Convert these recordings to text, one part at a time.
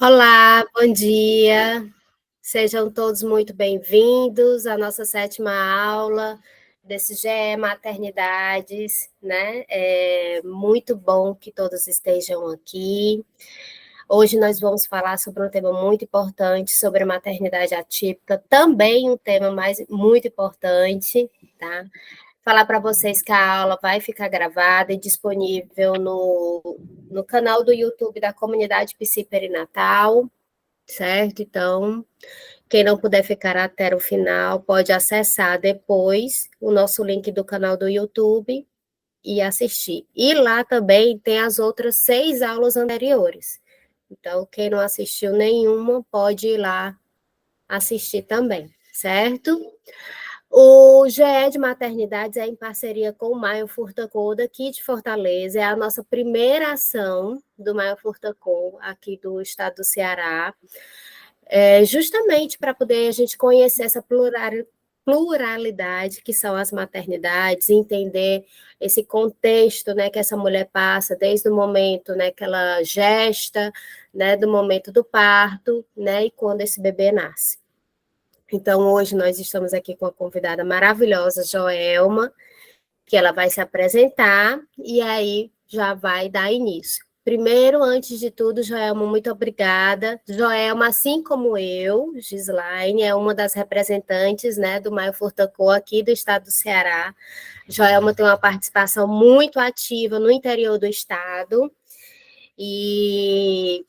Olá, bom dia. Sejam todos muito bem-vindos à nossa sétima aula desse GE Maternidades, né? É muito bom que todos estejam aqui. Hoje nós vamos falar sobre um tema muito importante, sobre a maternidade atípica, também um tema muito importante, tá? Falar para vocês que a aula vai ficar gravada e disponível no canal do YouTube da Comunidade Psi Perinatal, certo? Então, quem não puder ficar até o final, pode acessar depois o nosso link do canal do YouTube e assistir. E lá também tem as outras 6 aulas anteriores. Então, quem não assistiu nenhuma, pode ir lá assistir também, certo? O GE de Maternidades é em parceria com o Maio Furtacô, aqui de Fortaleza. É a nossa primeira ação do Maio Furtacô, aqui do estado do Ceará, justamente para poder a gente conhecer essa pluralidade que são as maternidades, entender esse contexto, né, que essa mulher passa desde o momento, né, que ela gesta, né, do momento do parto, né, e quando esse bebê nasce. Então, hoje nós estamos aqui com a convidada maravilhosa, Joelma, que ela vai se apresentar e aí já vai dar início. Primeiro, antes de tudo, Joelma, muito obrigada. Joelma, assim como eu, Gislaine, é uma das representantes, né, do Maio Furtacô aqui do estado do Ceará. Joelma tem uma participação muito ativa no interior do estado, e,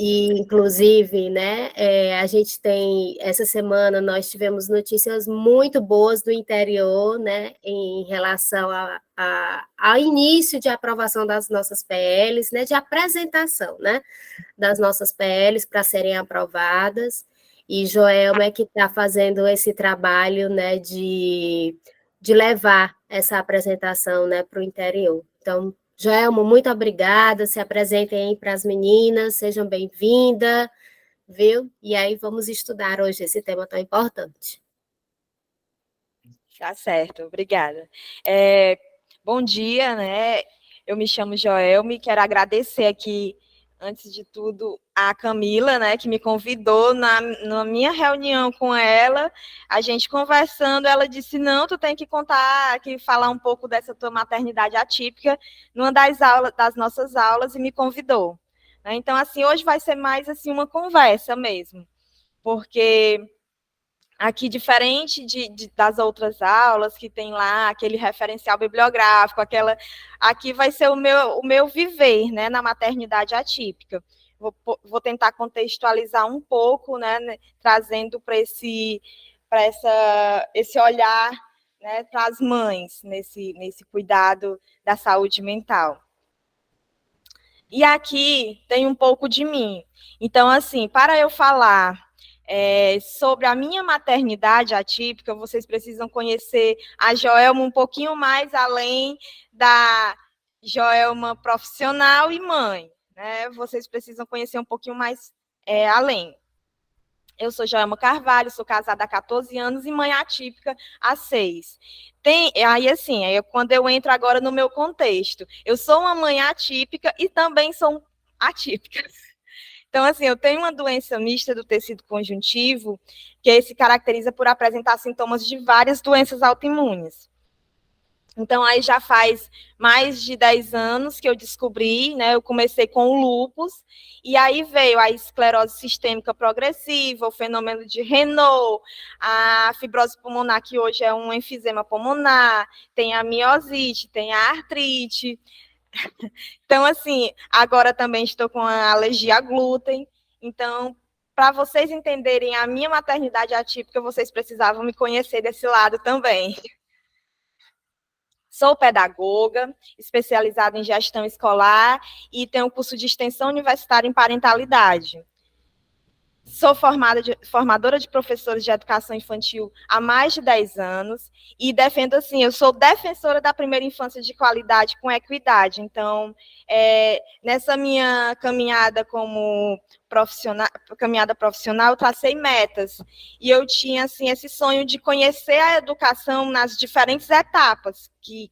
inclusive, né, a gente tem, essa semana nós tivemos notícias muito boas do interior, né, em relação ao início de aprovação das nossas PLs, né, de apresentação, né, das nossas PLs para serem aprovadas, e Joelma é que está fazendo esse trabalho, né, de levar essa apresentação, né, para o interior. Então, Joelma, muito obrigada, se apresentem aí para as meninas, sejam bem-vindas, viu? E aí vamos estudar hoje esse tema tão importante. Tá certo, obrigada. Bom dia, né? Eu me chamo Joelme, quero agradecer aqui, antes de tudo, a Camila, né, que me convidou na minha reunião com ela, a gente conversando, ela disse, não, tu tem que contar, aqui, falar um pouco dessa tua maternidade atípica, numa das nossas aulas, e me convidou. Então, assim, hoje vai ser mais, assim, uma conversa mesmo, porque aqui, diferente das outras aulas, que tem lá aquele referencial bibliográfico, aqui vai ser o meu viver, né, na maternidade atípica. Vou tentar contextualizar um pouco, né, trazendo para esse olhar, né, para as mães, nesse cuidado da saúde mental. E aqui tem um pouco de mim. Então, assim, para eu falar sobre a minha maternidade atípica, vocês precisam conhecer a Joelma um pouquinho mais além da Joelma profissional e mãe, né? Vocês precisam conhecer um pouquinho mais além. Eu sou Joelma Carvalho, sou casada há 14 anos e mãe atípica há 6. Quando eu entro agora no meu contexto, eu sou uma mãe atípica e também sou atípica. Então, assim, eu tenho uma doença mista do tecido conjuntivo, que se caracteriza por apresentar sintomas de várias doenças autoimunes. Então, aí já faz mais de 10 anos que eu descobri, né? Eu comecei com o lúpus, e aí veio a esclerose sistêmica progressiva, o fenômeno de Renault, a fibrose pulmonar, que hoje é um enfisema pulmonar, tem a miosite, tem a artrite. Então, assim, agora também estou com a alergia a glúten. Então, para vocês entenderem a minha maternidade atípica, vocês precisavam me conhecer desse lado também. Sou pedagoga, especializada em gestão escolar e tenho um curso de extensão universitária em parentalidade. Sou formadora de professores de educação infantil há mais de 10 anos e defendo, assim, eu sou defensora da primeira infância de qualidade com equidade. Então, nessa minha caminhada profissional, eu tracei metas. E eu tinha, assim, esse sonho de conhecer a educação nas diferentes etapas que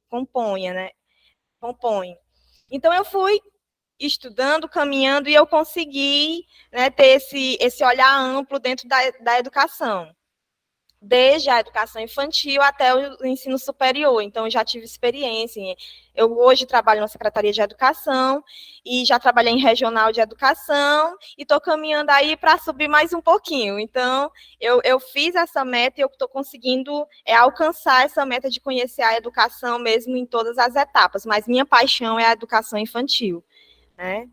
compõem, né? Compõem. Então, eu fui estudando, caminhando, e eu consegui, né, ter esse olhar amplo dentro da educação, desde a educação infantil até o ensino superior. Então, eu já tive experiência. Eu hoje trabalho na Secretaria de Educação e já trabalhei em regional de educação e estou caminhando aí para subir mais um pouquinho. Então, eu fiz essa meta e eu estou conseguindo alcançar essa meta de conhecer a educação mesmo em todas as etapas, mas minha paixão é a educação infantil, né?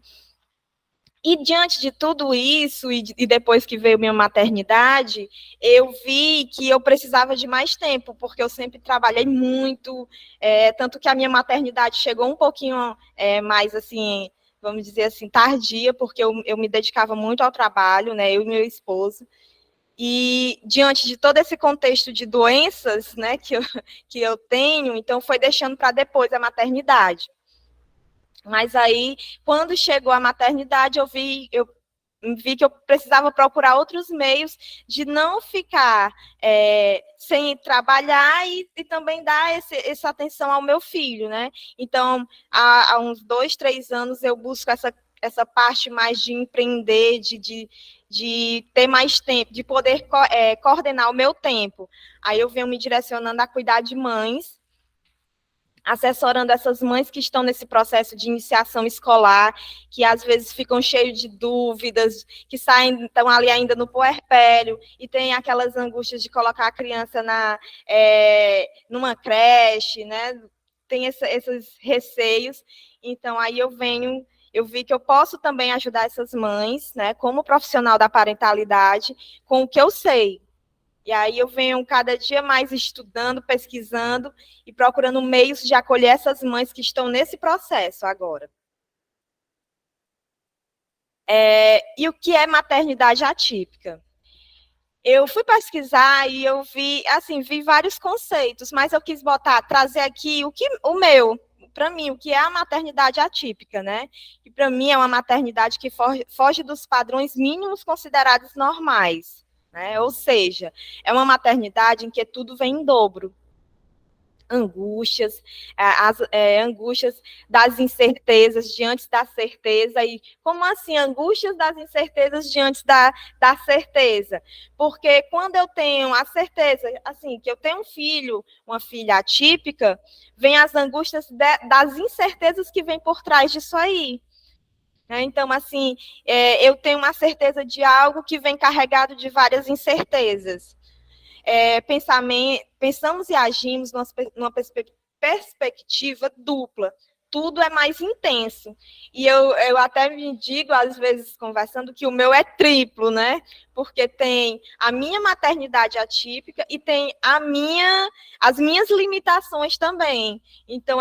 E diante de tudo isso, e depois que veio minha maternidade, eu vi que eu precisava de mais tempo, porque eu sempre trabalhei muito, tanto que a minha maternidade chegou um pouquinho mais, assim, vamos dizer assim, tardia, porque eu me dedicava muito ao trabalho, né, eu e meu esposo. E diante de todo esse contexto de doenças, né, que eu tenho, então foi deixando para depois a maternidade. Mas aí, quando chegou a maternidade, eu vi que eu precisava procurar outros meios de não ficar sem trabalhar e também dar essa atenção ao meu filho, né? Então, há uns 2, 3 anos, eu busco essa parte mais de empreender, de ter mais tempo, de poder coordenar o meu tempo. Aí eu venho me direcionando a cuidar de mães, assessorando essas mães que estão nesse processo de iniciação escolar, que às vezes ficam cheios de dúvidas, que saem, estão ali ainda no puerpério, e tem aquelas angústias de colocar a criança numa creche, né? Tem esses receios. Então, aí eu vi que eu posso também ajudar essas mães, né, como profissional da parentalidade, com o que eu sei. E aí eu venho cada dia mais estudando, pesquisando e procurando meios de acolher essas mães que estão nesse processo agora. E o que é maternidade atípica? Eu fui pesquisar e eu vi vários conceitos, mas eu quis trazer aqui para mim, o que é a maternidade atípica, né? Que para mim é uma maternidade que foge dos padrões mínimos considerados normais. Né? Ou seja, é uma maternidade em que tudo vem em dobro. Angústias, angústias das incertezas diante da certeza. E como assim, angústias das incertezas diante da certeza? Porque quando eu tenho a certeza, assim, que eu tenho um filho, uma filha atípica, vem as angústias das incertezas que vêm por trás disso aí. Então, assim, eu tenho uma certeza de algo que vem carregado de várias incertezas. Pensamos e agimos numa perspectiva dupla. Tudo é mais intenso. E eu até me digo, às vezes, conversando, que o meu é triplo, né? Porque tem a minha maternidade atípica e tem as minhas limitações também. Então,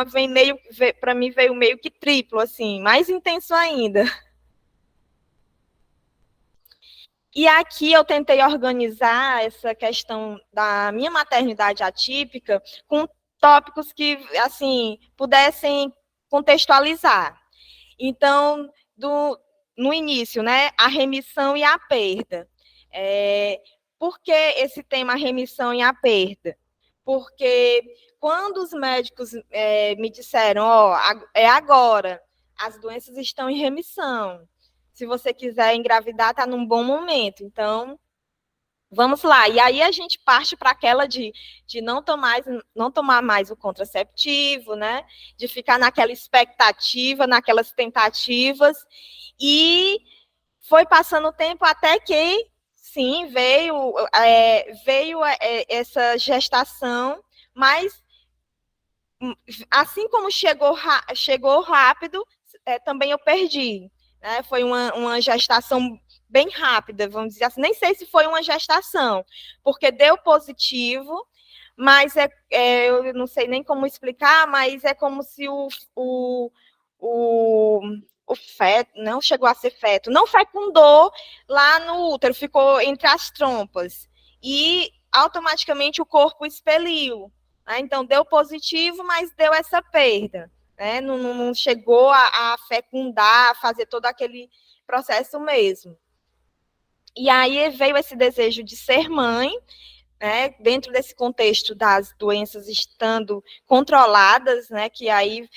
para mim, veio meio que triplo, assim, mais intenso ainda. E aqui eu tentei organizar essa questão da minha maternidade atípica com tópicos que, assim, pudessem contextualizar. Então, no início, né, a remissão e a perda. Por que esse tema remissão e a perda? Porque quando os médicos me disseram, é agora, as doenças estão em remissão, se você quiser engravidar, está num bom momento. Então, vamos lá. E aí a gente parte para aquela de não tomar mais o contraceptivo, né? De ficar naquela expectativa, naquelas tentativas. E foi passando o tempo até que, sim, veio essa gestação, mas assim como chegou rápido, também eu perdi. Né? Foi uma gestação bem rápida, vamos dizer assim. Nem sei se foi uma gestação, porque deu positivo, mas eu não sei nem como explicar, mas é como se o feto, não chegou a ser feto, não fecundou lá no útero, ficou entre as trompas. E automaticamente o corpo expeliu. Né? Então, deu positivo, mas deu essa perda. Né? Não chegou a fecundar, a fazer todo aquele processo mesmo. E aí veio esse desejo de ser mãe, né, dentro desse contexto das doenças estando controladas, né, que aí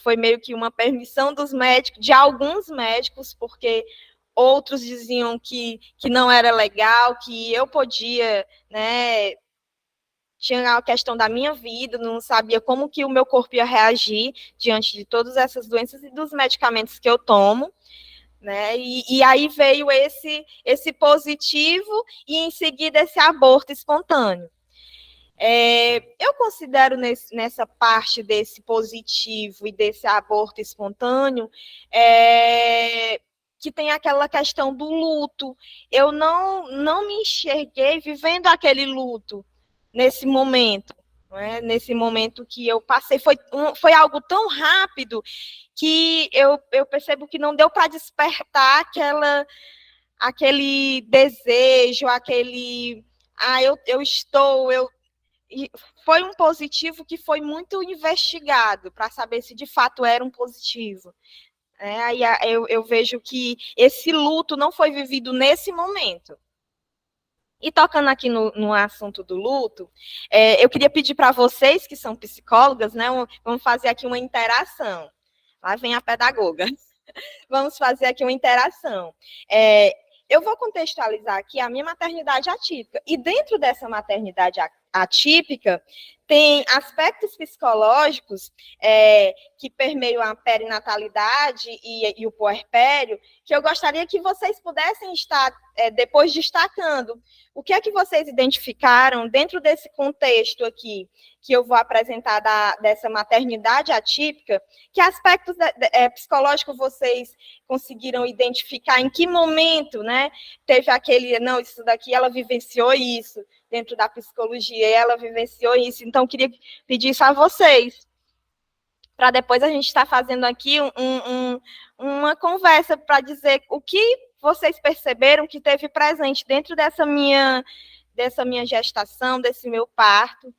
foi meio que uma permissão dos médicos, de alguns médicos, porque outros diziam que não era legal, que eu podia, né, tinha a questão da minha vida, não sabia como que o meu corpo ia reagir diante de todas essas doenças e dos medicamentos que eu tomo, né? E aí veio esse positivo e em seguida esse aborto espontâneo. Eu considero nessa parte desse positivo e desse aborto espontâneo que tem aquela questão do luto. Eu não me enxerguei vivendo aquele luto nesse momento. Nesse momento que eu passei, foi algo tão rápido que eu percebo que não deu para despertar aquele desejo, foi um positivo que foi muito investigado para saber se de fato era um positivo. Aí eu vejo que esse luto não foi vivido nesse momento. E tocando aqui no assunto do luto, eu queria pedir para vocês que são psicólogas, né, vamos fazer aqui uma interação. Lá vem a pedagoga. Vamos fazer aqui uma interação. Eu vou contextualizar aqui a minha maternidade atípica. E dentro dessa maternidade atípica, tem aspectos psicológicos que permeiam a perinatalidade e o puerpério, que eu gostaria que vocês pudessem estar depois destacando. O que é que vocês identificaram dentro desse contexto aqui, que eu vou apresentar dessa maternidade atípica, que aspectos psicológicos vocês conseguiram identificar, em que momento, né, teve não, isso daqui, ela vivenciou isso, dentro da psicologia, ela vivenciou isso, então eu queria pedir isso a vocês, para depois a gente estar fazendo aqui uma conversa para dizer o que vocês perceberam que teve presente dentro dessa minha gestação, desse meu parto,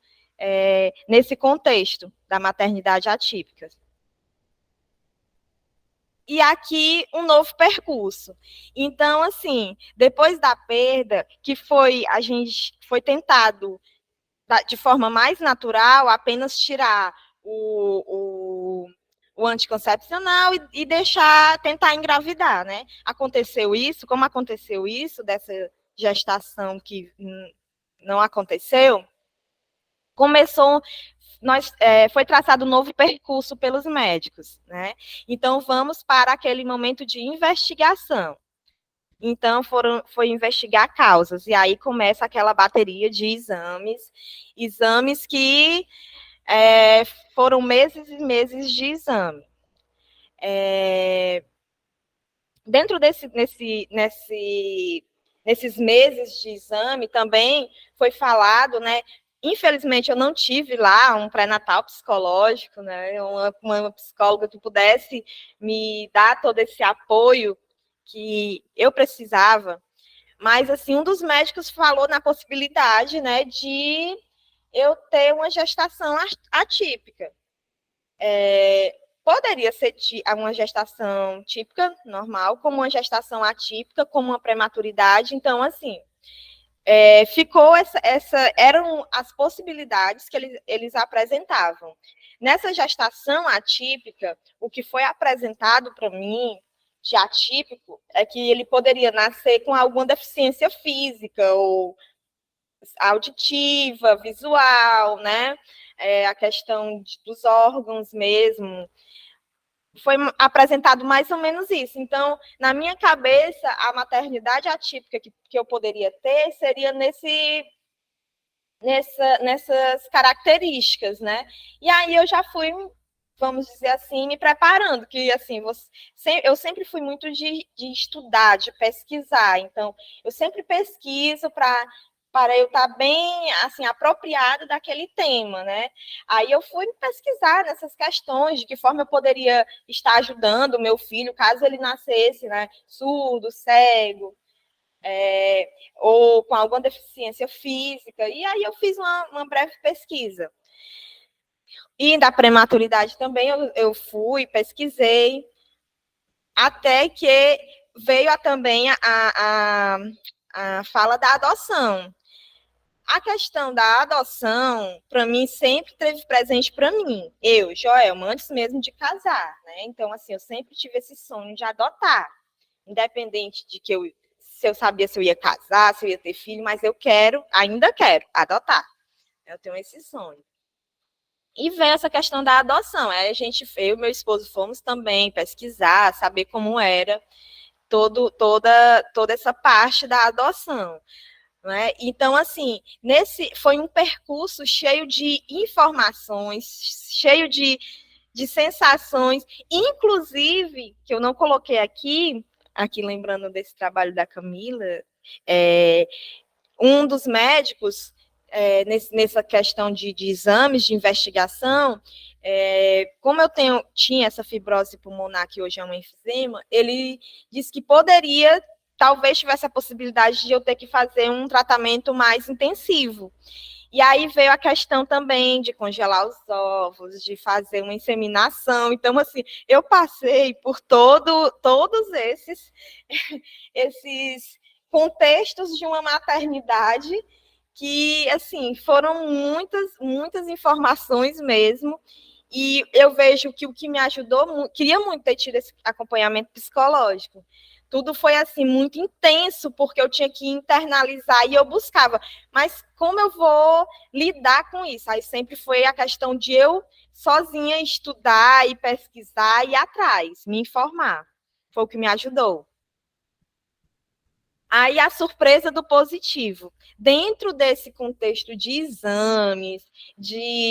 nesse contexto da maternidade atípica. E aqui um novo percurso. Então, assim, depois da perda, a gente foi tentado, de forma mais natural, apenas tirar o anticoncepcional e tentar engravidar, né? Como aconteceu isso, dessa gestação que não aconteceu, foi traçado um novo percurso pelos médicos, né? Então, vamos para aquele momento de investigação. Então, foi investigar causas, e aí começa aquela bateria de exames que foram meses e meses de exame. Dentro nesses meses de exame também foi falado, né? Infelizmente, eu não tive lá um pré-natal psicológico, né? Uma psicóloga que pudesse me dar todo esse apoio que eu precisava. Mas, assim, um dos médicos falou na possibilidade, né, de eu ter uma gestação atípica. Poderia ser uma gestação típica, normal, como uma gestação atípica, como uma prematuridade. Então, assim, eram as possibilidades que eles apresentavam. Nessa gestação atípica, o que foi apresentado para mim de atípico é que ele poderia nascer com alguma deficiência física ou auditiva, visual, né? A questão dos órgãos mesmo. Foi apresentado mais ou menos isso. Então, na minha cabeça, a maternidade atípica que eu poderia ter seria nessas características, né? E aí eu já fui, vamos dizer assim, me preparando, que assim, eu sempre fui muito de estudar, de pesquisar. Então, eu sempre pesquiso para eu estar bem, assim, apropriada daquele tema, né? Aí eu fui pesquisar nessas questões, de que forma eu poderia estar ajudando o meu filho, caso ele nascesse, né, surdo, cego, ou com alguma deficiência física, e aí eu fiz uma breve pesquisa. E da prematuridade também eu fui, pesquisei, até que veio também a fala da adoção. A questão da adoção, para mim, sempre teve presente para mim. Eu, Joelma, antes mesmo de casar, né? Então, assim, eu sempre tive esse sonho de adotar. Independente de se eu sabia se eu ia casar, se eu ia ter filho, mas eu ainda quero adotar. Eu tenho esse sonho. E veio essa questão da adoção. Aí eu e meu esposo fomos também pesquisar, saber como era toda essa parte da adoção. Né? Então, assim, foi um percurso cheio de informações, cheio de sensações, inclusive, que eu não coloquei aqui lembrando desse trabalho da Camila, um dos médicos, nessa questão de exames, de investigação, como eu tinha essa fibrose pulmonar, que hoje é um enfisema, ele disse que talvez tivesse a possibilidade de eu ter que fazer um tratamento mais intensivo. E aí veio a questão também de congelar os ovos, de fazer uma inseminação. Então, assim, eu passei por todos esses contextos de uma maternidade que, assim, foram muitas informações mesmo. E eu vejo que o que me ajudou, queria muito ter tido esse acompanhamento psicológico. Tudo foi assim muito intenso, porque eu tinha que internalizar e eu buscava. Mas como eu vou lidar com isso? Aí sempre foi a questão de eu sozinha estudar e pesquisar e ir atrás, me informar. Foi o que me ajudou. Aí a surpresa do positivo. Dentro desse contexto de exames,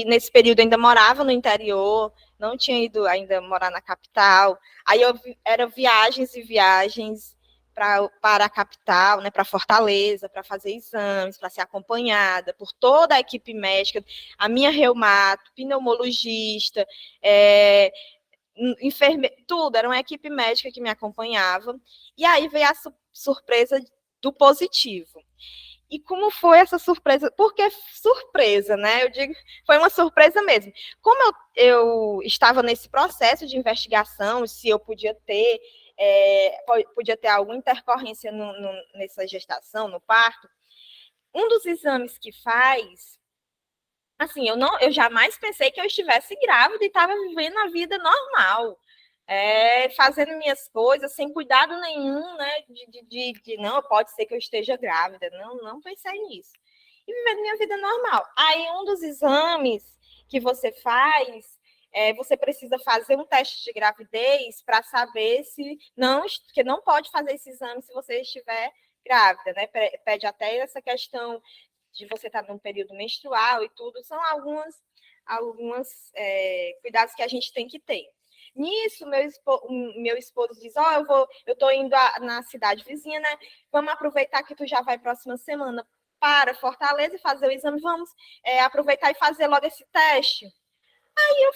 nesse período eu ainda morava no interior, não tinha ido ainda morar na capital. Aí era viagens e viagens para a capital, né, para Fortaleza, para fazer exames, para ser acompanhada por toda a equipe médica, a minha reumato, pneumologista, enfermeira, tudo, era uma equipe médica que me acompanhava. E aí veio a surpresa do positivo. E como foi essa surpresa? Porque surpresa, né? Eu digo, foi uma surpresa mesmo. Como eu estava nesse processo de investigação, se eu podia ter alguma intercorrência nessa gestação, no parto, um dos exames que faz, assim, eu jamais pensei que eu estivesse grávida e estava vivendo a vida normal. Fazendo minhas coisas sem cuidado nenhum, né? Não, pode ser que eu esteja grávida. Não pensei nisso. E vivendo minha vida normal. Aí, um dos exames que você faz, você precisa fazer um teste de gravidez para saber porque não pode fazer esse exame se você estiver grávida, né? Pede até essa questão de você estar num período menstrual e tudo. São algumas cuidados que a gente tem que ter. Nisso, meu esposo diz, eu tô indo na cidade vizinha, né? Vamos aproveitar que tu já vai próxima semana para Fortaleza e fazer o exame, vamos aproveitar e fazer logo esse teste. Aí eu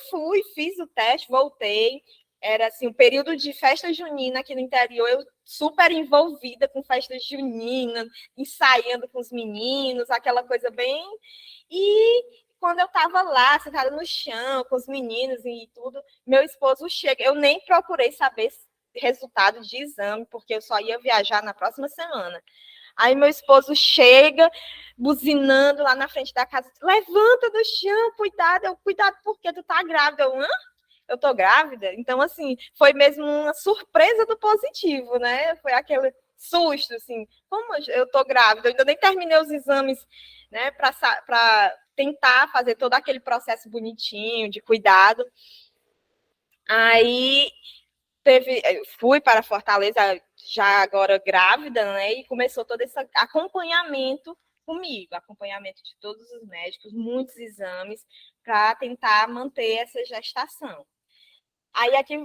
fiz o teste, voltei. Era assim, um período de festa junina aqui no interior, eu super envolvida com festa junina, ensaiando com os meninos, aquela coisa bem. E quando eu estava lá, sentada no chão, com os meninos e tudo, meu esposo chega. Eu nem procurei saber resultado de exame, porque eu só ia viajar na próxima semana. Aí meu esposo chega, buzinando lá na frente da casa, levanta do chão, cuidado, cuidado porque tu tá grávida. Eu tô grávida? Então, assim, foi mesmo uma surpresa do positivo, né? Foi aquele susto, assim, como eu tô grávida? Eu ainda nem terminei os exames, né, para tentar fazer todo aquele processo bonitinho, de cuidado. Aí fui para Fortaleza já agora grávida, né? E começou todo esse acompanhamento comigo, acompanhamento de todos os médicos, muitos exames para tentar manter essa gestação. Aí aqui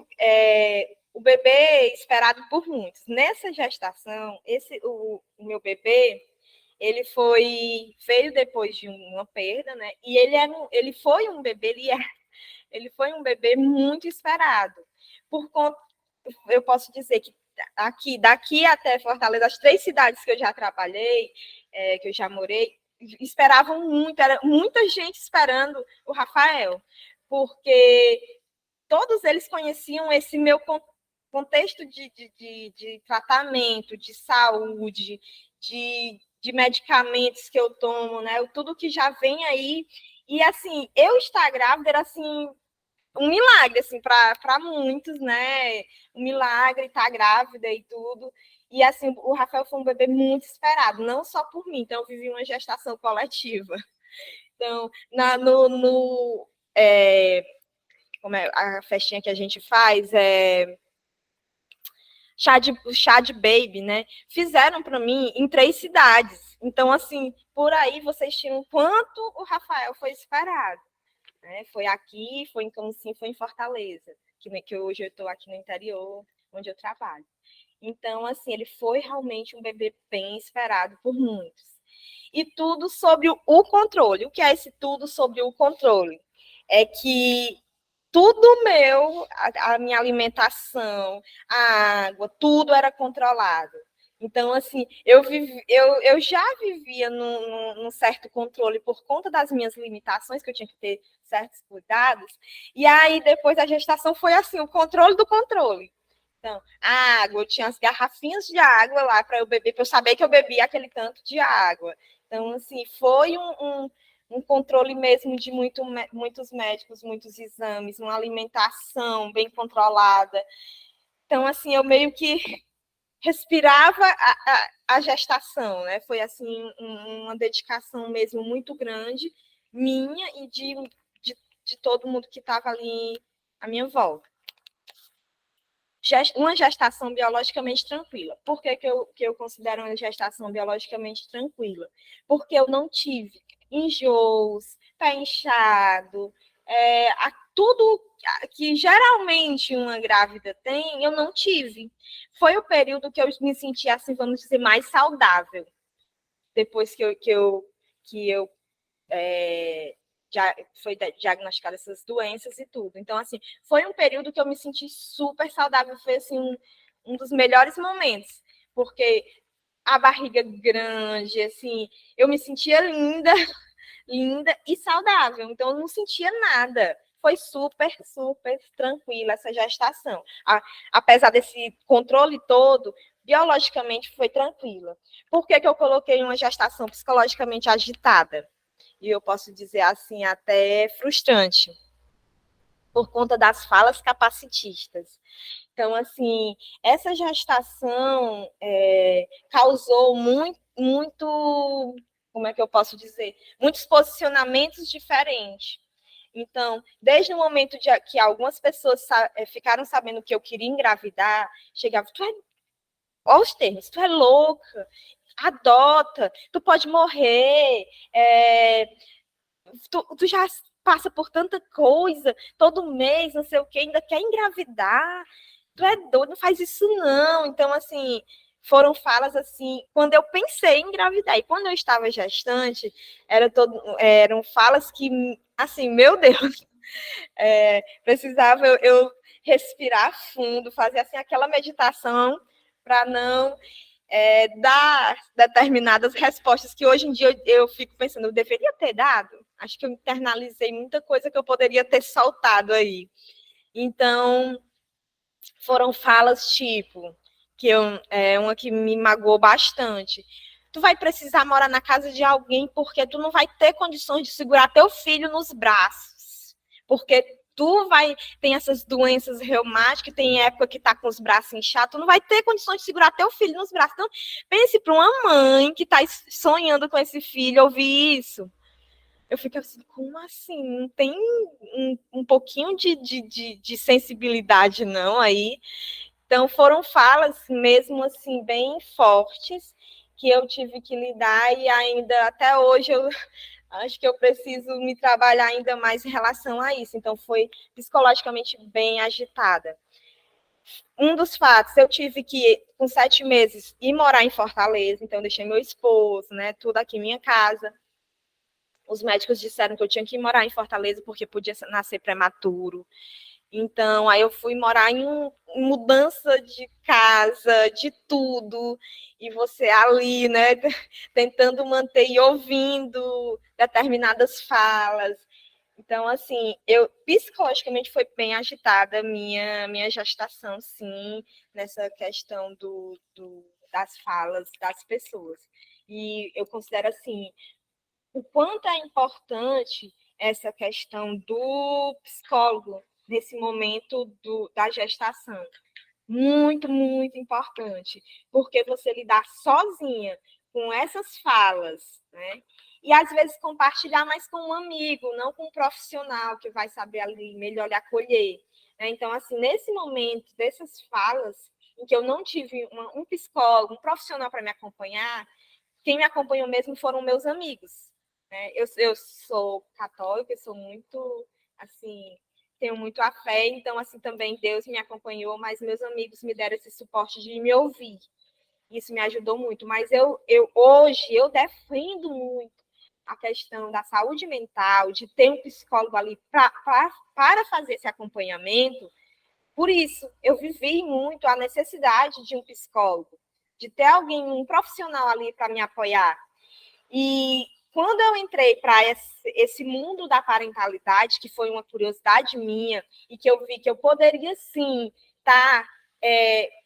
o bebê esperado por muitos. Nessa gestação, o meu bebê, ele veio depois de uma perda, né? E ele foi um bebê, ele foi um bebê muito esperado. Por conta, eu posso dizer que daqui até Fortaleza, as 3 cidades que eu já trabalhei, que eu já morei, esperavam muito, era muita gente esperando o Rafael, porque todos eles conheciam esse meu contexto de tratamento, de saúde, de de medicamentos que eu tomo, né? Tudo que já vem aí. E, assim, eu estar grávida era, assim, um milagre, assim, para muitos, né? Um milagre estar grávida e tudo. E, assim, o Rafael foi um bebê muito esperado, não só por mim. Então, eu vivi uma gestação coletiva. Então, como é a festinha que a gente faz, chá de baby, né? Fizeram para mim em 3 cidades. Então, assim, por aí vocês tiram quanto o Rafael foi esperado. Né? Foi aqui, foi em Camusim, foi em Fortaleza, que hoje eu estou aqui no interior, onde eu trabalho. Então, assim, ele foi realmente um bebê bem esperado por muitos. E tudo sobre o controle. O que é esse tudo sobre o controle? É que tudo meu, a minha alimentação, a água, tudo era controlado. Então, assim, eu já vivia num certo controle por conta das minhas limitações, que eu tinha que ter certos cuidados. E aí, depois da gestação, foi assim, o controle do controle. Então, a água, eu tinha as garrafinhas de água lá para eu beber, para eu saber que eu bebia aquele tanto de água. Então, assim, foi um controle mesmo de muitos médicos, muitos exames, uma alimentação bem controlada. Então, assim, eu meio que respirava a gestação, né? Foi, assim, uma dedicação mesmo muito grande, minha e de todo mundo que estava ali à minha volta. Uma gestação biologicamente tranquila. Por que eu considero uma gestação biologicamente tranquila? Porque eu não tive enjoos, pé inchado, tudo que geralmente uma grávida tem, eu não tive. Foi o período que eu me senti, assim, vamos dizer, mais saudável. Depois que eu já foi diagnosticada essas doenças e tudo. Então, assim, foi um período que eu me senti super saudável, foi, assim, um dos melhores momentos, porque a barriga grande, assim, eu me sentia linda, linda e saudável, então eu não sentia nada. Foi super, super tranquila essa gestação. Apesar desse controle todo, biologicamente foi tranquila. Por que eu coloquei uma gestação psicologicamente agitada? E eu posso dizer assim, até frustrante, por conta das falas capacitistas. Então, assim, essa gestação causou muito, como é que eu posso dizer? Muitos posicionamentos diferentes. Então, desde o momento que algumas pessoas ficaram sabendo que eu queria engravidar, chegava, olha os termos, tu é louca, adota, tu pode morrer, tu já passa por tanta coisa, todo mês, não sei o quê, ainda quer engravidar, tu é doido, não faz isso não. Então, assim, foram falas assim, quando eu pensei em engravidar, e quando eu estava gestante, eram falas que, assim, meu Deus, precisava eu respirar fundo, fazer assim aquela meditação para não dar determinadas respostas que hoje em dia eu fico pensando, eu deveria ter dado? Acho que eu internalizei muita coisa que eu poderia ter soltado aí. Então, foram falas tipo, uma que me magoou bastante. Tu vai precisar morar na casa de alguém porque tu não vai ter condições de segurar teu filho nos braços. Porque tem essas doenças reumáticas, tem época que tá com os braços inchados, tu não vai ter condições de segurar teu filho nos braços. Então, pense para uma mãe que está sonhando com esse filho ouvir isso. Eu fico assim, como assim? Não tem um pouquinho de sensibilidade, não, aí? Então, foram falas mesmo assim, bem fortes, que eu tive que lidar e ainda, até hoje, eu acho que eu preciso me trabalhar ainda mais em relação a isso. Então, foi psicologicamente bem agitada. Um dos fatos, eu tive que, com 7 meses, ir morar em Fortaleza, então eu deixei meu esposo, né, tudo aqui em minha casa. Os médicos disseram que eu tinha que ir morar em Fortaleza porque podia nascer prematuro. Então, aí eu fui morar em mudança de casa, de tudo, e você ali, né, tentando manter e ouvindo determinadas falas. Então, assim, eu psicologicamente foi bem agitada a minha gestação, sim, nessa questão das falas das pessoas. E eu considero, assim, o quanto é importante essa questão do psicólogo nesse momento da gestação. Muito, muito importante, porque você lidar sozinha com essas falas, né? E às vezes compartilhar mais com um amigo, não com um profissional que vai saber ali melhor lhe acolher. Né? Então, assim, nesse momento dessas falas, em que eu não tive um psicólogo, um profissional para me acompanhar, quem me acompanhou mesmo foram meus amigos. Né? Eu sou católica, eu sou muito, assim, tenho muito a fé, então, assim, também Deus me acompanhou, mas meus amigos me deram esse suporte de me ouvir. Isso me ajudou muito. Mas hoje, eu defendo muito a questão da saúde mental, de ter um psicólogo ali para fazer esse acompanhamento. Por isso, eu vivi muito a necessidade de um psicólogo, de ter alguém, um profissional ali para me apoiar. E quando eu entrei para esse mundo da parentalidade, que foi uma curiosidade minha, e que eu vi que eu poderia, sim, estar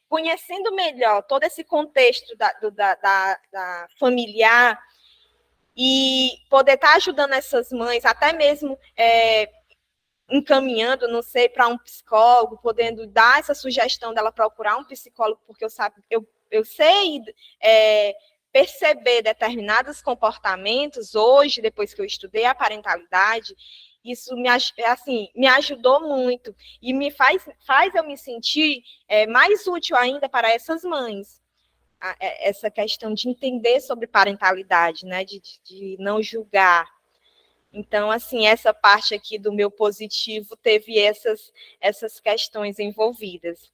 conhecendo melhor todo esse contexto da familiar e poder estar ajudando essas mães, até mesmo encaminhando, não sei, para um psicólogo, podendo dar essa sugestão dela procurar um psicólogo, porque eu sei perceber determinados comportamentos hoje, depois que eu estudei a parentalidade, isso me ajudou muito e me faz eu me sentir mais útil ainda para essas mães. Essa questão de entender sobre parentalidade, né? De não julgar. Então, assim, essa parte aqui do meu positivo teve essas questões envolvidas.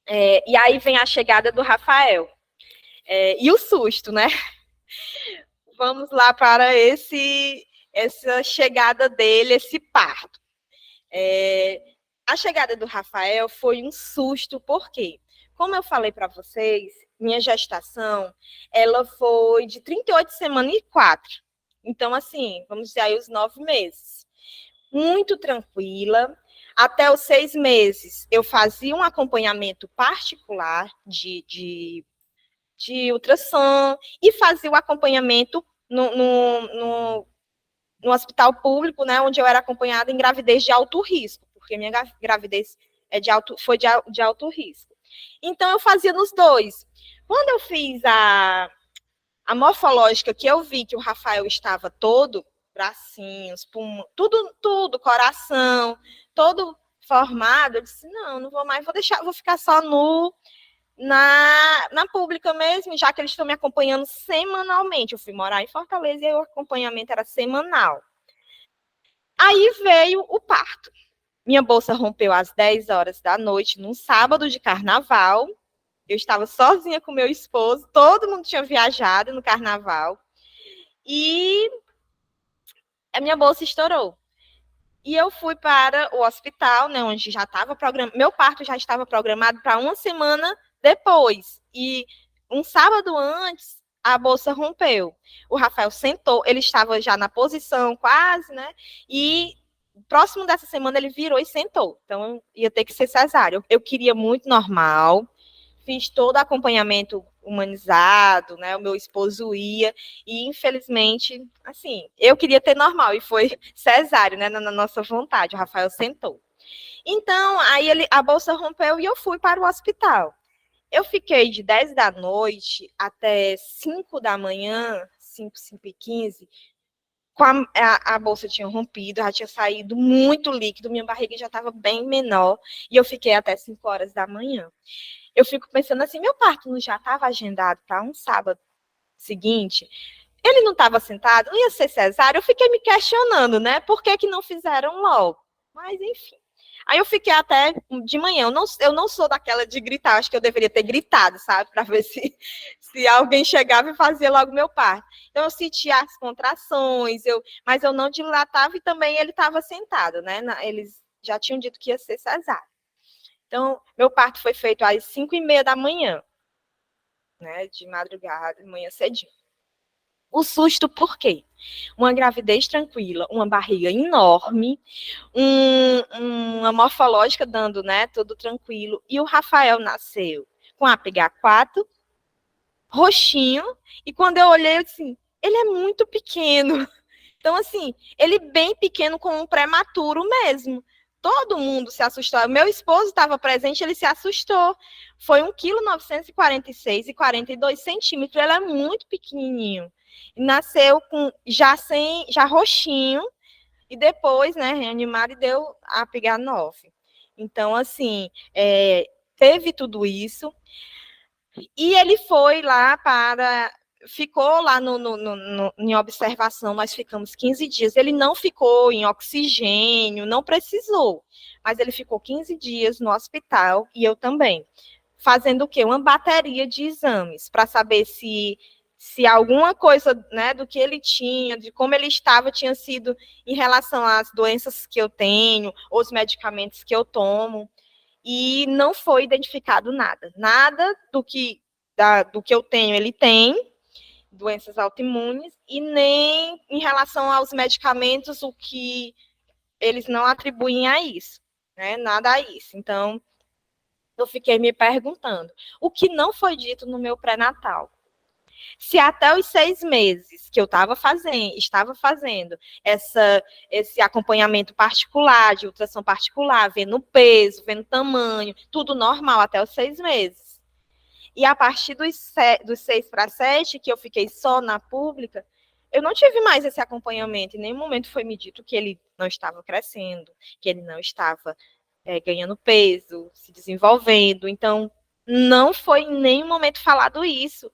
E aí vem a chegada do Rafael. E o susto, né? Vamos lá para essa chegada dele, esse parto. A chegada do Rafael foi um susto, por quê? Como eu falei para vocês, minha gestação, ela foi de 38 semanas e 4. Então, assim, vamos dizer aí os 9 meses. Muito tranquila. Até os 6 meses, eu fazia um acompanhamento particular de ultrassom e fazia o acompanhamento no hospital público, né, onde eu era acompanhada em gravidez de alto risco, porque minha gravidez foi de alto risco. Então, eu fazia nos dois. Quando eu fiz a morfológica, que eu vi que o Rafael estava todo, bracinhos, pulmão, tudo, coração, todo formado, eu disse, não vou mais, vou ficar só na pública mesmo, já que eles estão me acompanhando semanalmente. Eu fui morar em Fortaleza e o acompanhamento era semanal. Aí veio o parto. Minha bolsa rompeu às 10 horas da noite, num sábado de carnaval. Eu estava sozinha com meu esposo, todo mundo tinha viajado no carnaval. E a minha bolsa estourou. E eu fui para o hospital, né, onde já estava programado. Meu parto já estava programado para uma semana depois. E um sábado antes, a bolsa rompeu. O Rafael sentou, ele estava já na posição quase, né? E próximo dessa semana ele virou e sentou. Então ia ter que ser cesárea. Eu queria muito normal. Fiz todo o acompanhamento humanizado, né? O meu esposo ia, e infelizmente, assim, eu queria ter normal, e foi cesáreo, né? Na nossa vontade, o Rafael sentou. Então, aí a bolsa rompeu e eu fui para o hospital. Eu fiquei de 10 da noite até 5 da manhã, 5h15, com a bolsa tinha rompido, já tinha saído muito líquido, minha barriga já estava bem menor, e eu fiquei até 5 horas da manhã. Eu fico pensando assim, meu parto já estava agendado para um sábado seguinte, ele não estava sentado, não ia ser cesárea, eu fiquei me questionando, né, por que não fizeram logo? Mas, enfim. Aí eu fiquei até de manhã, eu não sou daquela de gritar, acho que eu deveria ter gritado, sabe, para ver se alguém chegava e fazia logo meu parto. Então eu sentia as contrações, mas eu não dilatava e também ele estava sentado, né, eles já tinham dito que ia ser cesárea. Então, meu parto foi feito às 5h30 da manhã, né, de madrugada, de manhã cedinho. O susto por quê? Uma gravidez tranquila, uma barriga enorme, uma morfológica dando, né, tudo tranquilo, e o Rafael nasceu com APH4, roxinho, e quando eu olhei, eu disse assim, ele é muito pequeno. Então, assim, ele bem pequeno, com um prematuro mesmo. Todo mundo se assustou. Meu esposo estava presente, ele se assustou. Foi 1,946 kg e 42 centímetros. Ele é muito pequenininho. Nasceu com já roxinho, e depois, né, reanimado, e deu a pegar 9. Então, assim, teve tudo isso. E ele foi lá ficou lá em observação, nós ficamos 15 dias. Ele não ficou em oxigênio, não precisou, mas ele ficou 15 dias no hospital, e eu também. Fazendo o quê? Uma bateria de exames, para saber se alguma coisa, né, do que ele tinha, de como ele estava, tinha sido em relação às doenças que eu tenho, ou os medicamentos que eu tomo. E não foi identificado nada. Nada do que eu tenho, ele tem, doenças autoimunes, e nem em relação aos medicamentos, o que eles não atribuem a isso, né? Nada a isso. Então, eu fiquei me perguntando, o que não foi dito no meu pré-natal? Se até os 6 meses que eu estava fazendo esse acompanhamento particular, de ultrassom particular, vendo o peso, vendo o tamanho, tudo normal até os 6 meses. E a partir dos 6 para 7, que eu fiquei só na pública, eu não tive mais esse acompanhamento. Em nenhum momento foi me dito que ele não estava crescendo, que ele não estava ganhando peso, se desenvolvendo. Então, não foi em nenhum momento falado isso.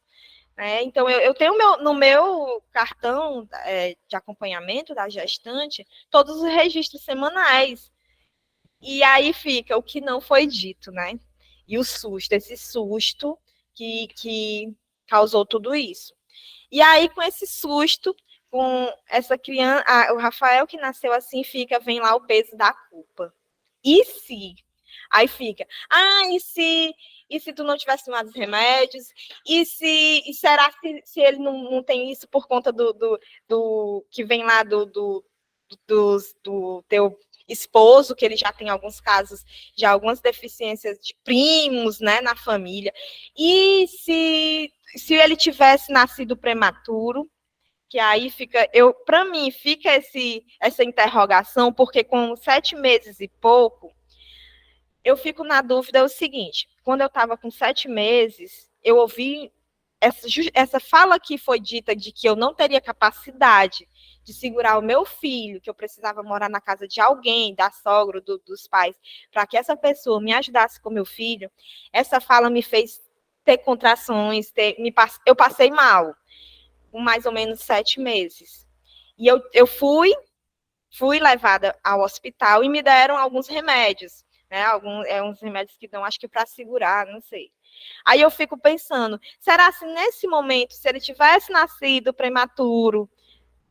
Então, eu tenho no meu cartão de acompanhamento da gestante todos os registros semanais. E aí fica o que não foi dito, né? E o susto, esse susto que causou tudo isso. E aí, com esse susto, com essa criança, o Rafael que nasceu assim, vem lá o peso da culpa. E se? Aí fica, e se tu não tivesse tomado os remédios? E será se ele não tem isso por conta do que vem lá do teu esposo, que ele já tem alguns casos de algumas deficiências de primos, né, na família? E se ele tivesse nascido prematuro? Que aí fica, para mim, fica essa interrogação, porque com 7 meses e pouco, eu fico na dúvida, é o seguinte, quando eu estava com 7 meses, eu ouvi essa fala que foi dita de que eu não teria capacidade de segurar o meu filho, que eu precisava morar na casa de alguém, da sogra, dos pais, para que essa pessoa me ajudasse com meu filho. Essa fala me fez ter contrações, eu passei mal, com mais ou menos 7 meses. E eu fui levada ao hospital e me deram alguns remédios, né? Uns remédios que dão, acho que para segurar, não sei. Aí eu fico pensando, será que nesse momento, se ele tivesse nascido prematuro,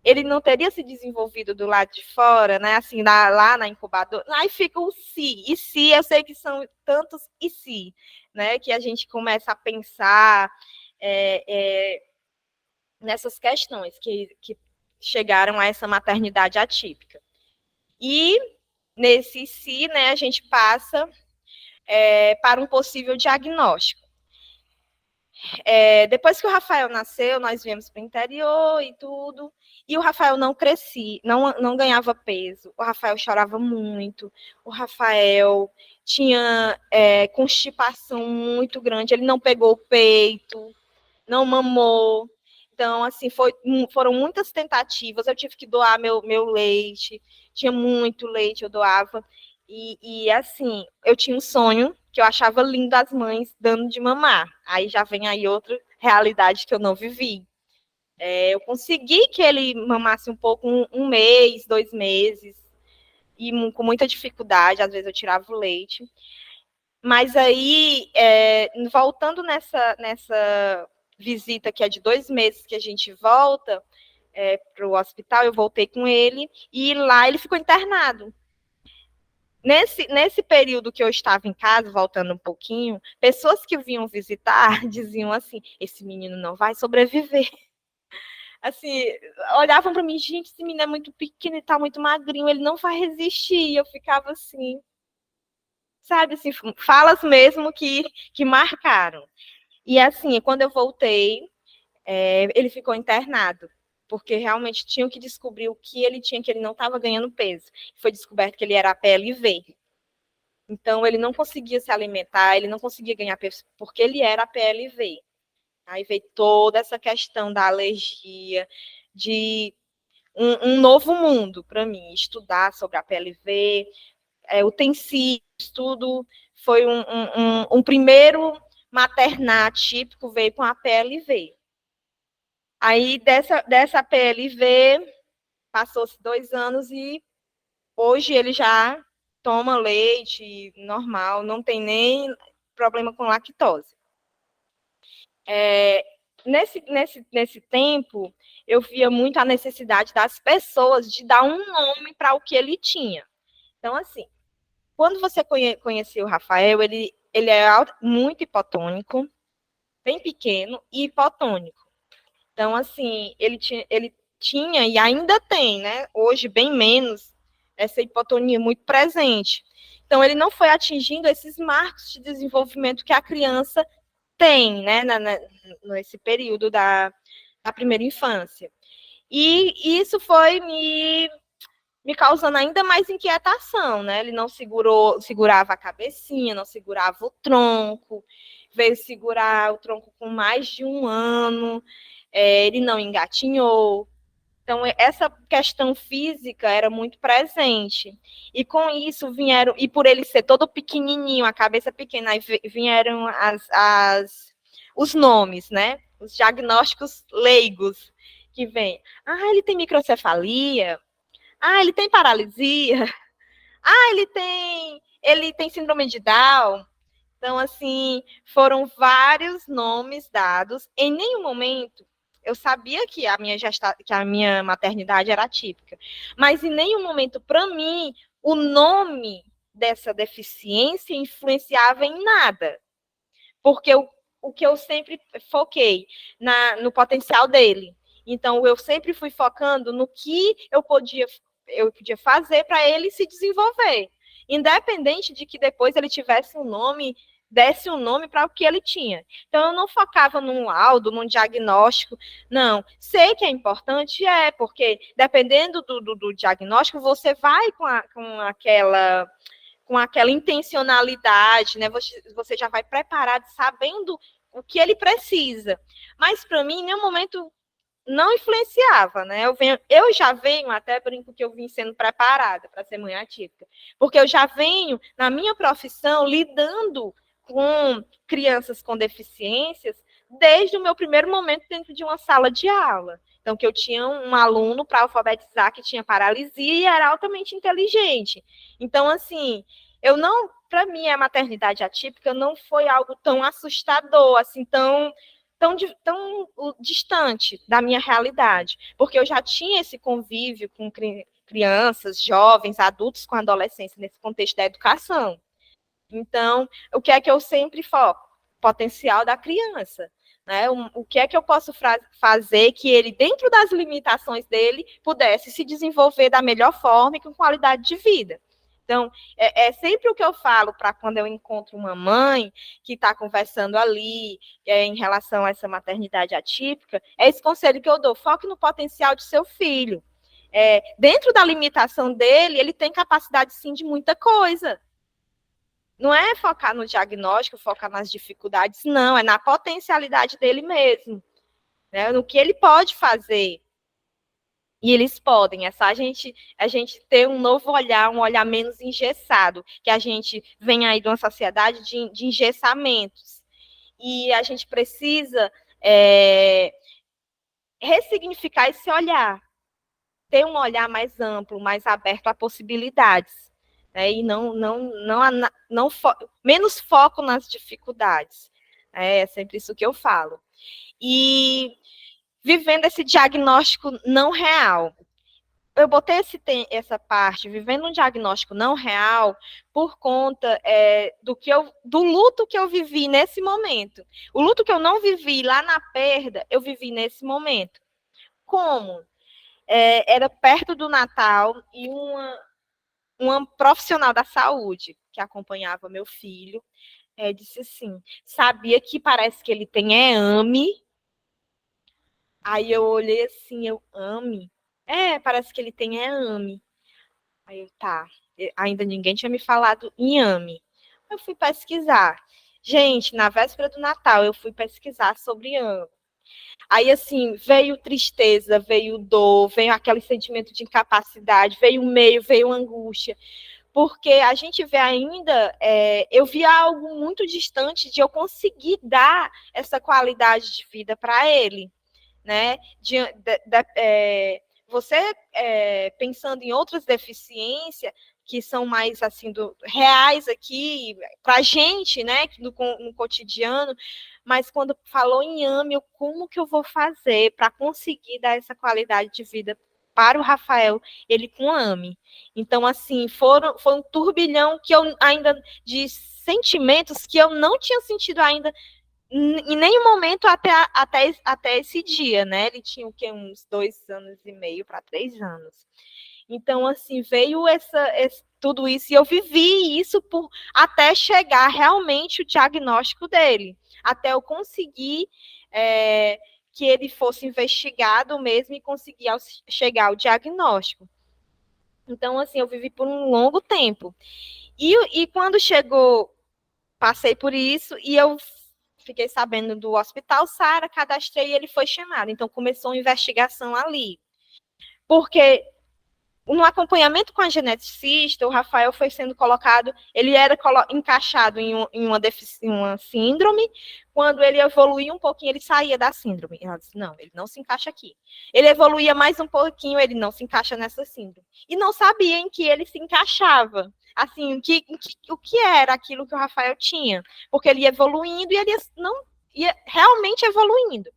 ele não teria se desenvolvido do lado de fora, né? Assim, lá na incubadora. Aí fica o se. E se, eu sei que são tantos e se, né? Que a gente começa a pensar nessas questões que chegaram a essa maternidade atípica. E nesse si, né, a gente passa para um possível diagnóstico. Depois que o Rafael nasceu, nós viemos para o interior e tudo, e o Rafael não crescia, não ganhava peso, o Rafael chorava muito, o Rafael tinha constipação muito grande, ele não pegou o peito, não mamou. Então, assim, foram muitas tentativas. Eu tive que doar meu leite, tinha muito leite, eu doava. E assim, eu tinha um sonho que eu achava lindo as mães dando de mamar. Aí já vem aí outra realidade que eu não vivi. Eu consegui que ele mamasse um pouco, um mês, 2 meses, e com muita dificuldade, às vezes eu tirava o leite. Mas aí, voltando nessa visita que é de 2 meses que a gente volta para o hospital, eu voltei com ele, e lá ele ficou internado. Nesse período que eu estava em casa, voltando um pouquinho, pessoas que vinham visitar diziam assim, esse menino não vai sobreviver. Assim, olhavam para mim, gente, esse menino é muito pequeno, ele está muito magrinho, ele não vai resistir. E eu ficava assim, sabe, assim, falas mesmo que marcaram. E assim, quando eu voltei, ele ficou internado, porque realmente tinham que descobrir o que ele tinha, que ele não estava ganhando peso. Foi descoberto que ele era PLV. Então, ele não conseguia se alimentar, ele não conseguia ganhar peso, porque ele era PLV. Aí veio toda essa questão da alergia, de um novo mundo para mim, estudar sobre a PLV, utensílios, tudo. Foi um primeiro maternar típico, veio com a PLV. Aí dessa PLV, passou-se 2 anos e hoje ele já toma leite normal, não tem nem problema com lactose. Nesse tempo, eu via muito a necessidade das pessoas de dar um nome para o que ele tinha. Então, assim, quando você conheceu o Rafael, ele é muito hipotônico, bem pequeno e hipotônico. Então, assim, ele tinha e ainda tem, né? Hoje, bem menos, essa hipotonia muito presente. Então, ele não foi atingindo esses marcos de desenvolvimento que a criança tem, né? Nesse período da primeira infância. E isso foi me causando ainda mais inquietação, né? Ele não segurava a cabecinha, não segurava o tronco, veio segurar o tronco com mais de 1 ano, ele não engatinhou. Então, essa questão física era muito presente. E com isso vieram, e por ele ser todo pequenininho, a cabeça pequena, aí vieram os nomes, né? Os diagnósticos leigos que vêm. Ah, ele tem microcefalia. Ah, ele tem paralisia. Ah, ele tem síndrome de Down. Então, assim, foram vários nomes dados. Em nenhum momento eu sabia que que a minha maternidade era atípica, mas em nenhum momento, para mim, o nome dessa deficiência influenciava em nada, porque o que eu sempre foquei no potencial dele. Então, eu sempre fui focando no que eu podia fazer para ele se desenvolver, independente de que depois ele tivesse um nome, desse um nome para o que ele tinha. Então, eu não focava num laudo, num diagnóstico, não. Sei que é importante, porque dependendo do diagnóstico, você vai com aquela intencionalidade, né? Você já vai preparado, sabendo o que ele precisa. Mas, para mim, em nenhum momento não influenciava, né? Eu já venho, até brinco que eu vim sendo preparada para ser mãe atípica, porque eu já venho, na minha profissão, lidando com crianças com deficiências desde o meu primeiro momento dentro de uma sala de aula. Então, que eu tinha um aluno para alfabetizar que tinha paralisia e era altamente inteligente. Então, assim, eu não, para mim, a maternidade atípica não foi algo tão assustador, assim, tão distante da minha realidade, porque eu já tinha esse convívio com crianças, jovens, adultos com adolescência nesse contexto da educação. Então, o que é que eu sempre foco? Potencial da criança. Né? O que é que eu posso fazer que ele, dentro das limitações dele, pudesse se desenvolver da melhor forma e com qualidade de vida. Então, é sempre o que eu falo para quando eu encontro uma mãe que está conversando ali em relação a essa maternidade atípica, é esse conselho que eu dou: foque no potencial de seu filho. Dentro da limitação dele, ele tem capacidade, sim, de muita coisa. Não é focar no diagnóstico, focar nas dificuldades, não, é na potencialidade dele mesmo, né? No que ele pode fazer. E eles podem, é só a gente ter um novo olhar, um olhar menos engessado, que a gente vem aí de uma sociedade de engessamentos. E a gente precisa ressignificar esse olhar, ter um olhar mais amplo, mais aberto a possibilidades. Né, e menos foco nas dificuldades. É sempre isso que eu falo. E vivendo esse diagnóstico não real. Eu botei essa parte, vivendo um diagnóstico não real, por conta do luto que eu vivi nesse momento. O luto que eu não vivi lá na perda, eu vivi nesse momento. Como? Era perto do Natal e uma profissional da saúde que acompanhava meu filho Disse assim, sabia que parece que ele tem AME? Aí eu olhei assim, eu, AME? Parece que ele tem AME. Aí eu, tá, ainda ninguém tinha me falado em AME. Eu fui pesquisar. Gente, na véspera do Natal, eu fui pesquisar sobre AME. Aí, assim, veio tristeza, veio dor, veio aquele sentimento de incapacidade, veio medo, veio angústia. Porque a gente vê ainda, eu vi algo muito distante de eu conseguir dar essa qualidade de vida para ele, né? Você pensando em outras deficiências que são mais assim reais aqui para a gente, né, no cotidiano, mas quando falou em AME, como que eu vou fazer para conseguir dar essa qualidade de vida para o Rafael, ele com AME? Então, assim, foi um turbilhão que eu ainda de sentimentos que eu não tinha sentido ainda em nenhum momento até esse dia, né? Ele tinha o quê? Uns 2 anos e meio para 3 anos. Então, assim, veio tudo isso e eu vivi isso até chegar realmente o diagnóstico dele, até eu conseguir que ele fosse investigado mesmo e conseguir chegar ao diagnóstico. Então, assim, eu vivi por um longo tempo. E quando chegou, passei por isso e eu fiquei sabendo do Hospital Sara, cadastrei e ele foi chamado. Então, começou uma investigação ali. Porque no acompanhamento com a geneticista, o Rafael foi sendo colocado, ele era encaixado em uma síndrome, quando ele evoluía um pouquinho, ele saía da síndrome. Ela disse, não, ele não se encaixa aqui. Ele evoluía mais um pouquinho, ele não se encaixa nessa síndrome. E não sabia em que ele se encaixava. Assim, o que era aquilo que o Rafael tinha. Porque ele ia evoluindo e ele não ia realmente evoluindo.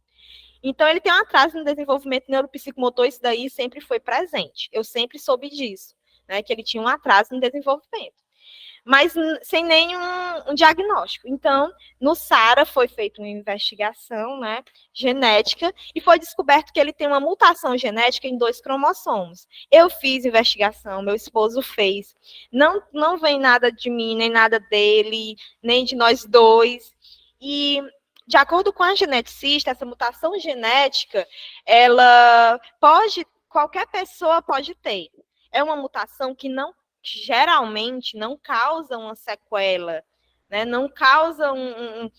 Então, ele tem um atraso no desenvolvimento neuropsicomotor, isso daí sempre foi presente. Eu sempre soube disso, né, que ele tinha um atraso no desenvolvimento. Mas sem nenhum diagnóstico. Então, no SARA foi feita uma investigação, né, genética e foi descoberto que ele tem uma mutação genética em 2 cromossomos. Eu fiz investigação, meu esposo fez. Não vem nada de mim, nem nada dele, nem de nós dois. E de acordo com a geneticista, essa mutação genética, qualquer pessoa pode ter. É uma mutação que geralmente não causa uma sequela, né? Não causa um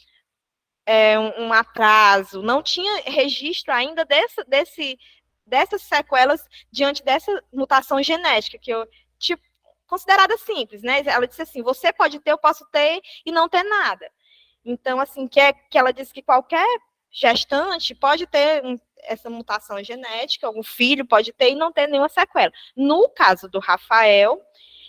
atraso, não tinha registro ainda dessas sequelas diante dessa mutação genética, que eu, tipo, considerada simples, né? Ela disse assim, você pode ter, eu posso ter e não ter nada. Então, assim, que ela disse que qualquer gestante pode ter essa mutação genética, algum filho pode ter e não ter nenhuma sequela. No caso do Rafael,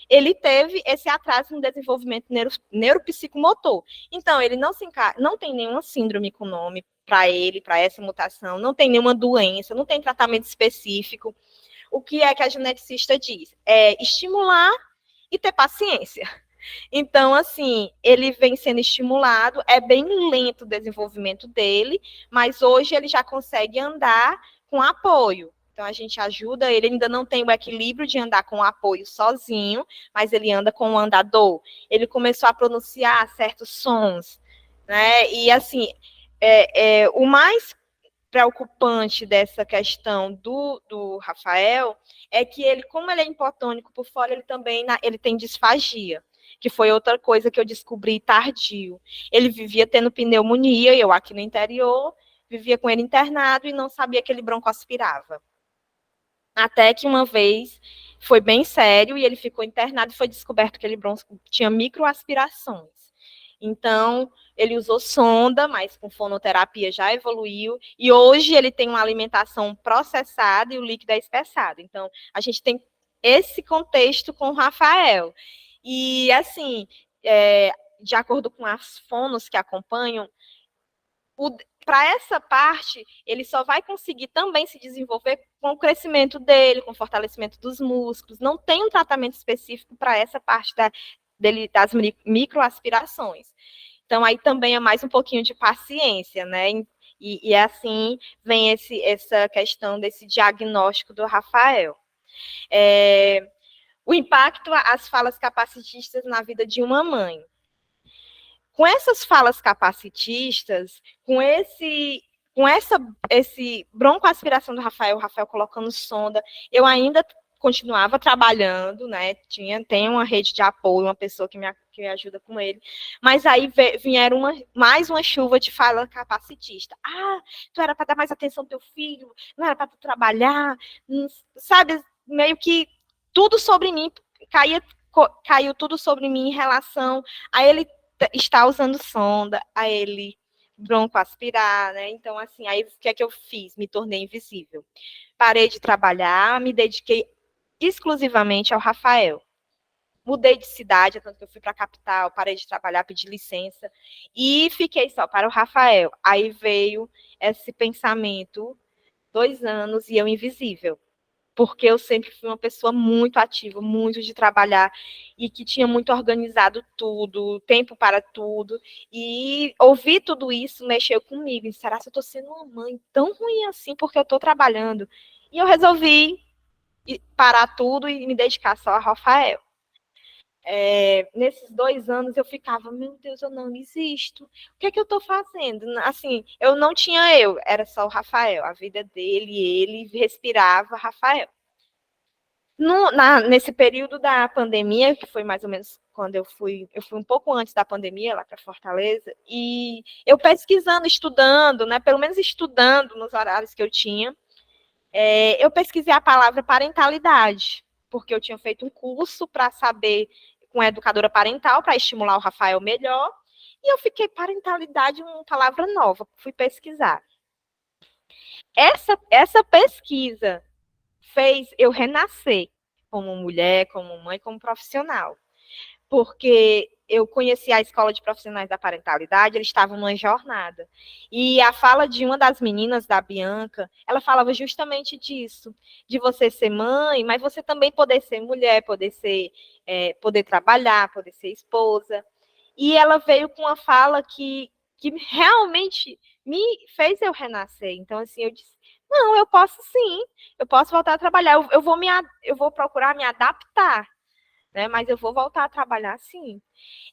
ele teve esse atraso no desenvolvimento neuropsicomotor. Então, ele não tem nenhuma síndrome com nome para ele, para essa mutação, não tem nenhuma doença, não tem tratamento específico. O que é que a geneticista diz? É estimular e ter paciência. Então, assim, ele vem sendo estimulado, é bem lento o desenvolvimento dele, mas hoje ele já consegue andar com apoio. Então, a gente ajuda ele, ainda não tem o equilíbrio de andar com apoio sozinho, mas ele anda com o andador. Ele começou a pronunciar certos sons, né? E, assim, o mais preocupante dessa questão do Rafael é que ele, como ele é hipotônico por fora, ele tem disfagia, que foi outra coisa que eu descobri tardio. Ele vivia tendo pneumonia, eu aqui no interior, vivia com ele internado e não sabia que ele broncoaspirava. Até que uma vez foi bem sério e ele ficou internado e foi descoberto que ele tinha microaspirações. Então, ele usou sonda, mas com fonoterapia já evoluiu, e hoje ele tem uma alimentação processada e o líquido é espessado. Então, a gente tem esse contexto com o Rafael. E, assim, de acordo com as fonos que acompanham, para essa parte, ele só vai conseguir também se desenvolver com o crescimento dele, com o fortalecimento dos músculos. Não tem um tratamento específico para essa parte das microaspirações. Então, aí também é mais um pouquinho de paciência, né? E assim vem essa questão desse diagnóstico do Rafael. O impacto, as falas capacitistas na vida de uma mãe. com essas falas capacitistas, com esse broncoaspiração do Rafael, o Rafael colocando sonda, eu ainda continuava trabalhando, né? Tem uma rede de apoio, uma pessoa que me ajuda com ele. Mas aí vieram mais uma chuva de fala capacitista. Ah, tu era para dar mais atenção ao teu filho, não era para tu trabalhar, sabe? Meio que tudo sobre mim caiu tudo sobre mim em relação a ele estar usando sonda, a ele broncoaspirar, né? Então, assim, aí o que é que eu fiz? Me tornei invisível. Parei de trabalhar, me dediquei exclusivamente ao Rafael. Mudei de cidade, tanto que eu fui para a capital, parei de trabalhar, pedi licença e fiquei só para o Rafael. Aí veio esse pensamento, 2 anos e eu invisível, porque eu sempre fui uma pessoa muito ativa, muito de trabalhar e que tinha muito organizado tudo, tempo para tudo. E ouvir tudo isso mexeu comigo. E será que eu estou sendo uma mãe tão ruim assim porque eu estou trabalhando? E eu resolvi parar tudo e me dedicar só a Rafael. Nesses 2 anos eu ficava, meu Deus, eu não existo. O que é que eu estou fazendo? Assim, eu não tinha eu, era só o Rafael, a vida dele, ele respirava Rafael. Nesse período da pandemia, que foi mais ou menos quando eu fui um pouco antes da pandemia lá para Fortaleza, e eu pesquisando, estudando, né, pelo menos estudando nos horários que eu tinha, eu pesquisei a palavra parentalidade, porque eu tinha feito um curso para saber, com a educadora parental, para estimular o Rafael melhor, e eu fiquei, parentalidade, uma palavra nova, fui pesquisar. Essa pesquisa fez eu renascer como mulher, como mãe, como profissional. Porque eu conheci a escola de profissionais da parentalidade, eles estavam numa jornada. E a fala de uma das meninas, da Bianca, ela falava justamente disso, de você ser mãe, mas você também poder ser mulher, poder trabalhar, poder ser esposa. E ela veio com uma fala que realmente me fez eu renascer. Então, assim, eu disse, não, eu posso sim, eu posso voltar a trabalhar, eu vou procurar me adaptar, né? Mas eu vou voltar a trabalhar sim.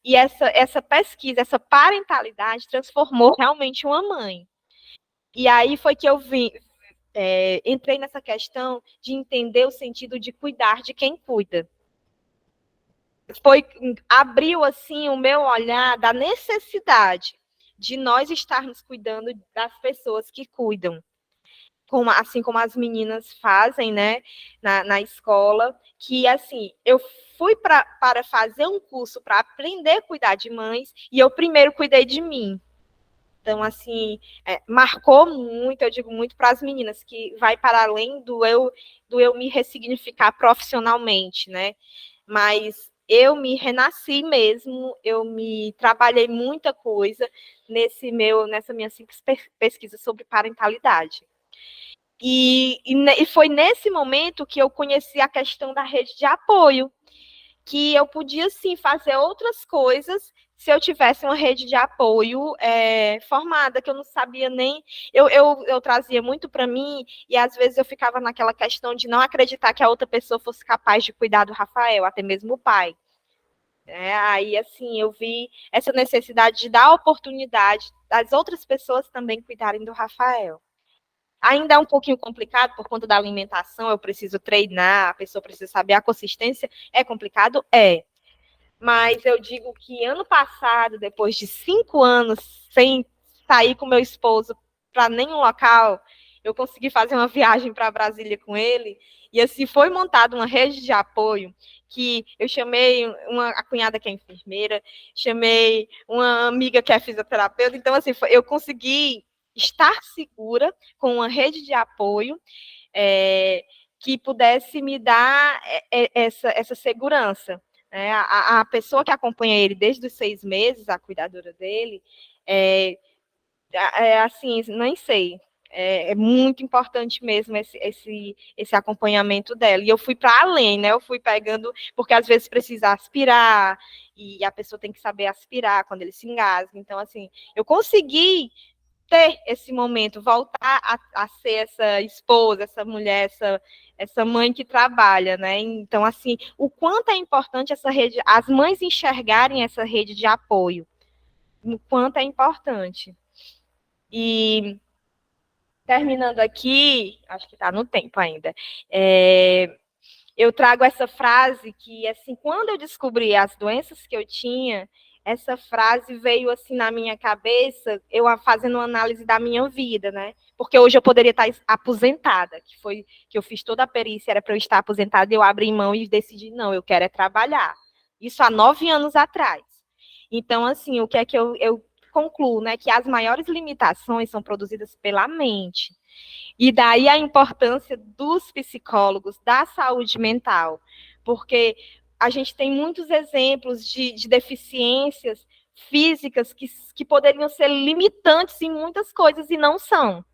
E essa pesquisa, essa parentalidade transformou realmente uma mãe. E aí foi que eu entrei nessa questão de entender o sentido de cuidar de quem cuida. Abriu assim o meu olhar da necessidade de nós estarmos cuidando das pessoas que cuidam. Assim como as meninas fazem, né, na escola, que, assim, eu fui para fazer um curso para aprender a cuidar de mães, e eu primeiro cuidei de mim. Então, assim, marcou muito, eu digo muito para as meninas, que vai para além do eu me ressignificar profissionalmente, né, mas eu me renasci mesmo, eu me trabalhei muita coisa nessa minha simples pesquisa sobre parentalidade. E foi nesse momento que eu conheci a questão da rede de apoio, que eu podia, sim, fazer outras coisas se eu tivesse uma rede de apoio formada, que eu não sabia nem... Eu trazia muito para mim, e às vezes eu ficava naquela questão de não acreditar que a outra pessoa fosse capaz de cuidar do Rafael, até mesmo o pai. Aí, assim, eu vi essa necessidade de dar oportunidade das outras pessoas também cuidarem do Rafael. Ainda é um pouquinho complicado por conta da alimentação, eu preciso treinar, a pessoa precisa saber a consistência. É complicado? É. Mas eu digo que ano passado, depois de 5 anos sem sair com meu esposo para nenhum local, eu consegui fazer uma viagem para Brasília com ele, e assim foi montada uma rede de apoio, que eu chamei a cunhada que é enfermeira, chamei uma amiga que é fisioterapeuta, então assim, eu consegui estar segura com uma rede de apoio que pudesse me dar essa segurança. A pessoa que acompanha ele desde os 6 meses, a cuidadora dele, assim, nem sei, é muito importante mesmo esse acompanhamento dela. E eu fui para além, né? Eu fui pegando, porque às vezes precisa aspirar, e a pessoa tem que saber aspirar quando ele se engasga. Então, assim, eu consegui ter esse momento, voltar a ser essa esposa, essa mulher, essa mãe que trabalha, né? Então, assim, o quanto é importante essa rede, as mães enxergarem essa rede de apoio, no quanto é importante. E terminando aqui, acho que está no tempo ainda, eu trago essa frase que, assim, quando eu descobri as doenças que eu tinha, essa frase veio, assim, na minha cabeça, eu fazendo uma análise da minha vida, né? Porque hoje eu poderia estar aposentada, que eu fiz toda a perícia, era para eu estar aposentada, e eu abri mão e decidi, não, eu quero é trabalhar. Isso há 9 anos atrás. Então, assim, o que é que eu concluo, né? Que as maiores limitações são produzidas pela mente. E daí a importância dos psicólogos, da saúde mental, porque a gente tem muitos exemplos de deficiências físicas que poderiam ser limitantes em muitas coisas e não são.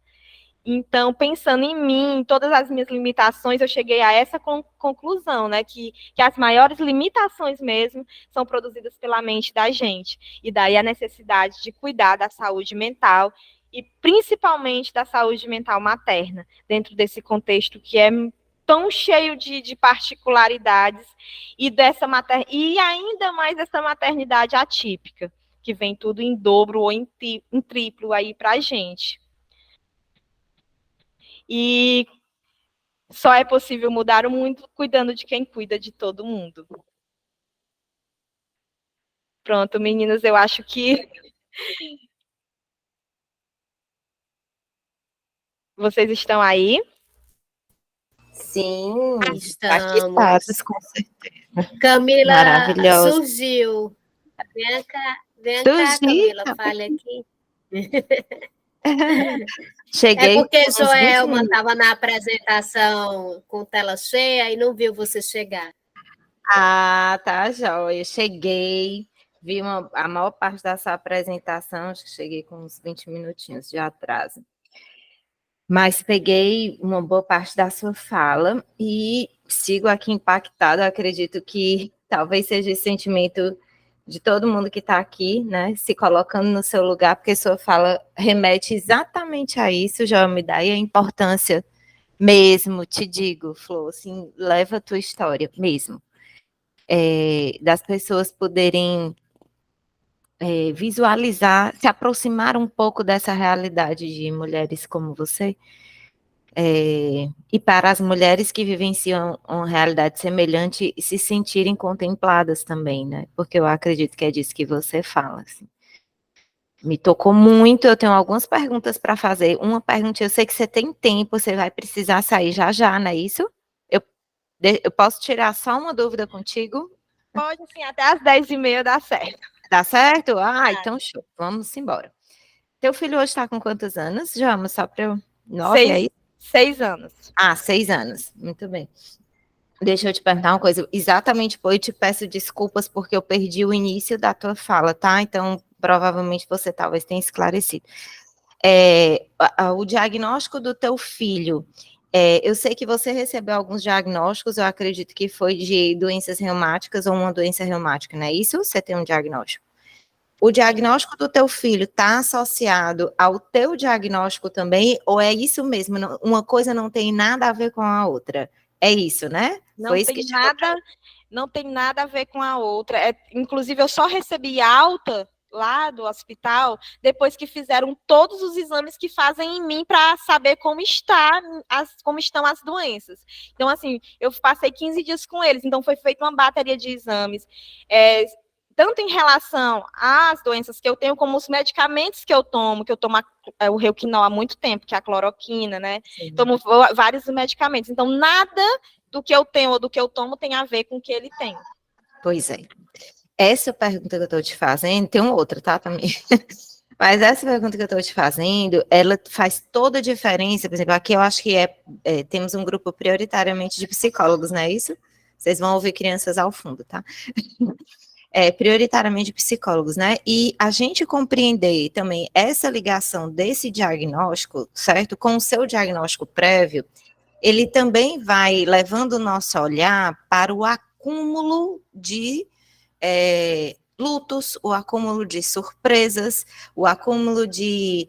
Então, pensando em mim, em todas as minhas limitações, eu cheguei a essa conclusão, né? Que as maiores limitações mesmo são produzidas pela mente da gente. E daí a necessidade de cuidar da saúde mental e principalmente da saúde mental materna, dentro desse contexto que é tão cheio de particularidades e e ainda mais essa maternidade atípica, que vem tudo em dobro ou em triplo aí para a gente. E só é possível mudar o mundo cuidando de quem cuida de todo mundo. Pronto, meninas, eu acho que vocês estão aí. Sim, estamos. Com certeza. Camila surgiu. Vem cá, Camila, fale aqui. Cheguei. É porque Joelma estava na apresentação com tela cheia e não viu você chegar. Ah, tá, joia. Cheguei, vi a maior parte dessa apresentação, acho que cheguei com uns 20 minutinhos de atraso. Mas peguei uma boa parte da sua fala e sigo aqui impactada. Acredito que talvez seja esse sentimento de todo mundo que está aqui, né, se colocando no seu lugar, porque sua fala remete exatamente a isso, já me dá e a importância mesmo, te digo, Flor, assim, leva a tua história mesmo, das pessoas poderem visualizar, se aproximar um pouco dessa realidade de mulheres como você, e para as mulheres que vivenciam uma realidade semelhante se sentirem contempladas também, né? Porque eu acredito que é disso que você fala. Assim. Me tocou muito, eu tenho algumas perguntas para fazer. Uma pergunta, eu sei que você tem tempo, você vai precisar sair já já, não é isso? Eu posso tirar só uma dúvida contigo? Pode sim, até às 10h30 dá certo. Dá certo? Então show, vamos embora. Teu filho hoje está com quantos anos, Jama? Só para eu... 9, é isso? 6 anos. 6 anos, muito bem. Deixa eu te perguntar uma coisa, exatamente, eu te peço desculpas porque eu perdi o início da tua fala, tá? Então, provavelmente você talvez tenha esclarecido. O diagnóstico do teu filho, eu sei que você recebeu alguns diagnósticos, eu acredito que foi de doenças reumáticas ou uma doença reumática, não é isso? Você tem um diagnóstico. O diagnóstico do teu filho está associado ao teu diagnóstico também, ou é isso mesmo? Uma coisa não tem nada a ver com a outra? É isso, né? Não tem nada a ver com a outra. Inclusive, eu só recebi alta lá do hospital depois que fizeram todos os exames que fazem em mim para saber como estão as doenças. Então, assim, eu passei 15 dias com eles, então foi feita uma bateria de exames. Tanto em relação às doenças que eu tenho, como os medicamentos que eu tomo o Reuquinol há muito tempo, que é a cloroquina, né? Sim. Tomo vários medicamentos. Então, nada do que eu tenho ou do que eu tomo tem a ver com o que ele tem. Pois é. Essa pergunta que eu estou te fazendo, tem uma outra, tá, também. Mas essa pergunta que eu estou te fazendo, ela faz toda a diferença. Por exemplo, aqui eu acho que temos um grupo prioritariamente de psicólogos, não é isso? Vocês vão ouvir crianças ao fundo, tá? Prioritariamente psicólogos, né? E a gente compreender também essa ligação desse diagnóstico, certo? Com o seu diagnóstico prévio, ele também vai levando o nosso olhar para o acúmulo de lutos, o acúmulo de surpresas, o acúmulo de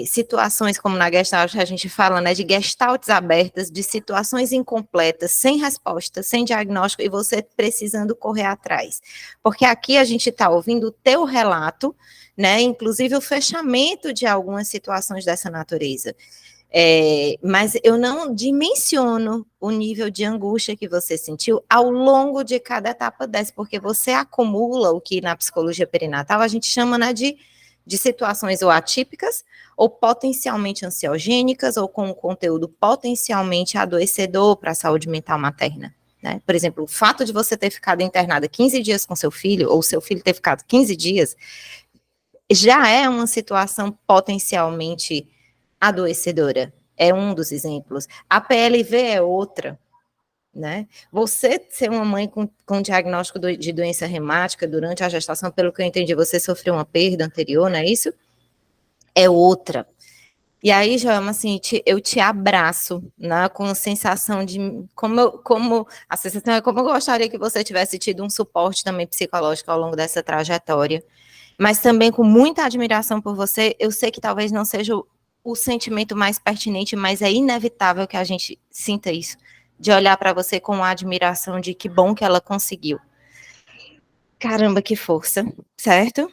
situações como na Gestalt, a gente fala, né, de gestaltes abertas, de situações incompletas, sem resposta, sem diagnóstico, e você precisando correr atrás. Porque aqui a gente está ouvindo o teu relato, né, inclusive o fechamento de algumas situações dessa natureza. Mas eu não dimensiono o nível de angústia que você sentiu ao longo de cada etapa dessa, porque você acumula o que na psicologia perinatal a gente chama, né, de situações ou atípicas, ou potencialmente ansiogênicas, ou com um conteúdo potencialmente adoecedor para a saúde mental materna. Né? Por exemplo, o fato de você ter ficado internada 15 dias com seu filho, ou seu filho ter ficado 15 dias, já é uma situação potencialmente adoecedora. É um dos exemplos. A PLV é outra. Né? Você ser uma mãe com diagnóstico de doença reumática durante a gestação, pelo que eu entendi, você sofreu uma perda anterior, não é isso? É outra. E aí, Joelma, assim, eu te abraço, né, com a sensação de, a sensação é como eu gostaria que você tivesse tido um suporte também psicológico ao longo dessa trajetória, mas também com muita admiração por você. Eu sei que talvez não seja o sentimento mais pertinente, mas é inevitável que a gente sinta isso, de olhar para você com admiração de que bom que ela conseguiu. Caramba, que força, certo?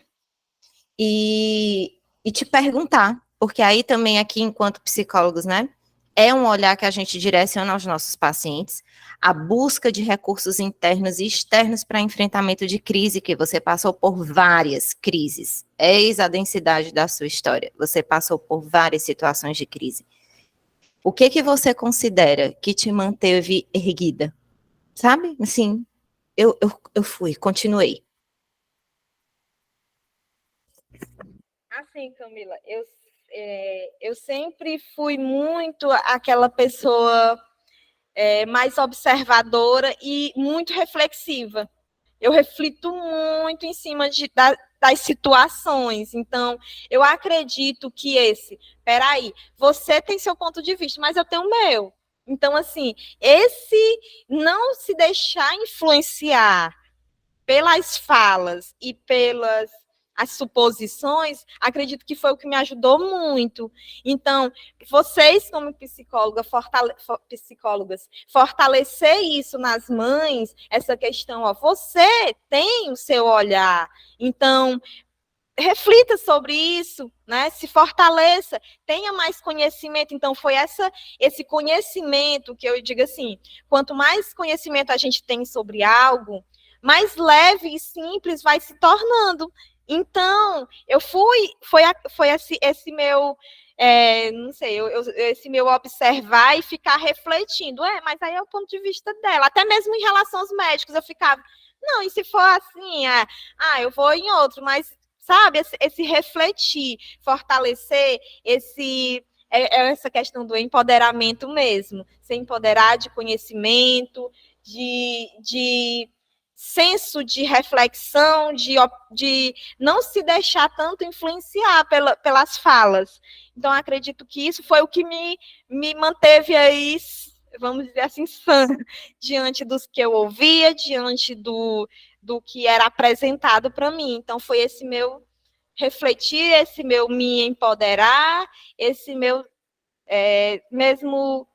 E te perguntar, porque aí também aqui, enquanto psicólogos, né, é um olhar que a gente direciona aos nossos pacientes, a busca de recursos internos e externos para enfrentamento de crise, que você passou por várias crises, eis a densidade da sua história, você passou por várias situações de crise. O que você considera que te manteve erguida? Sabe? Assim, eu continuei. Assim, Camila, eu sempre fui muito aquela pessoa mais observadora e muito reflexiva. Eu reflito muito em cima das situações. Então, eu acredito que peraí, você tem seu ponto de vista, mas eu tenho o meu. Então, assim, esse não se deixar influenciar pelas falas e pelas as suposições, acredito que foi o que me ajudou muito. Então, vocês, como psicólogas, fortalecer isso nas mães, essa questão, você tem o seu olhar. Então, reflita sobre isso, né? Se fortaleça, tenha mais conhecimento. Então, foi esse conhecimento que eu digo assim, quanto mais conhecimento a gente tem sobre algo, mais leve e simples vai se tornando. Então, foi esse meu, não sei, esse meu observar e ficar refletindo. Mas aí é o ponto de vista dela. Até mesmo em relação aos médicos, eu ficava, não, e se for assim, eu vou em outro, mas, sabe, esse refletir, fortalecer essa questão do empoderamento mesmo, se empoderar de conhecimento, de senso de reflexão, de não se deixar tanto influenciar pelas falas. Então, acredito que isso foi o que me manteve aí, vamos dizer assim, sã, diante dos que eu ouvia, diante do que era apresentado para mim. Então, foi esse meu refletir, esse meu me empoderar, esse meu mesmo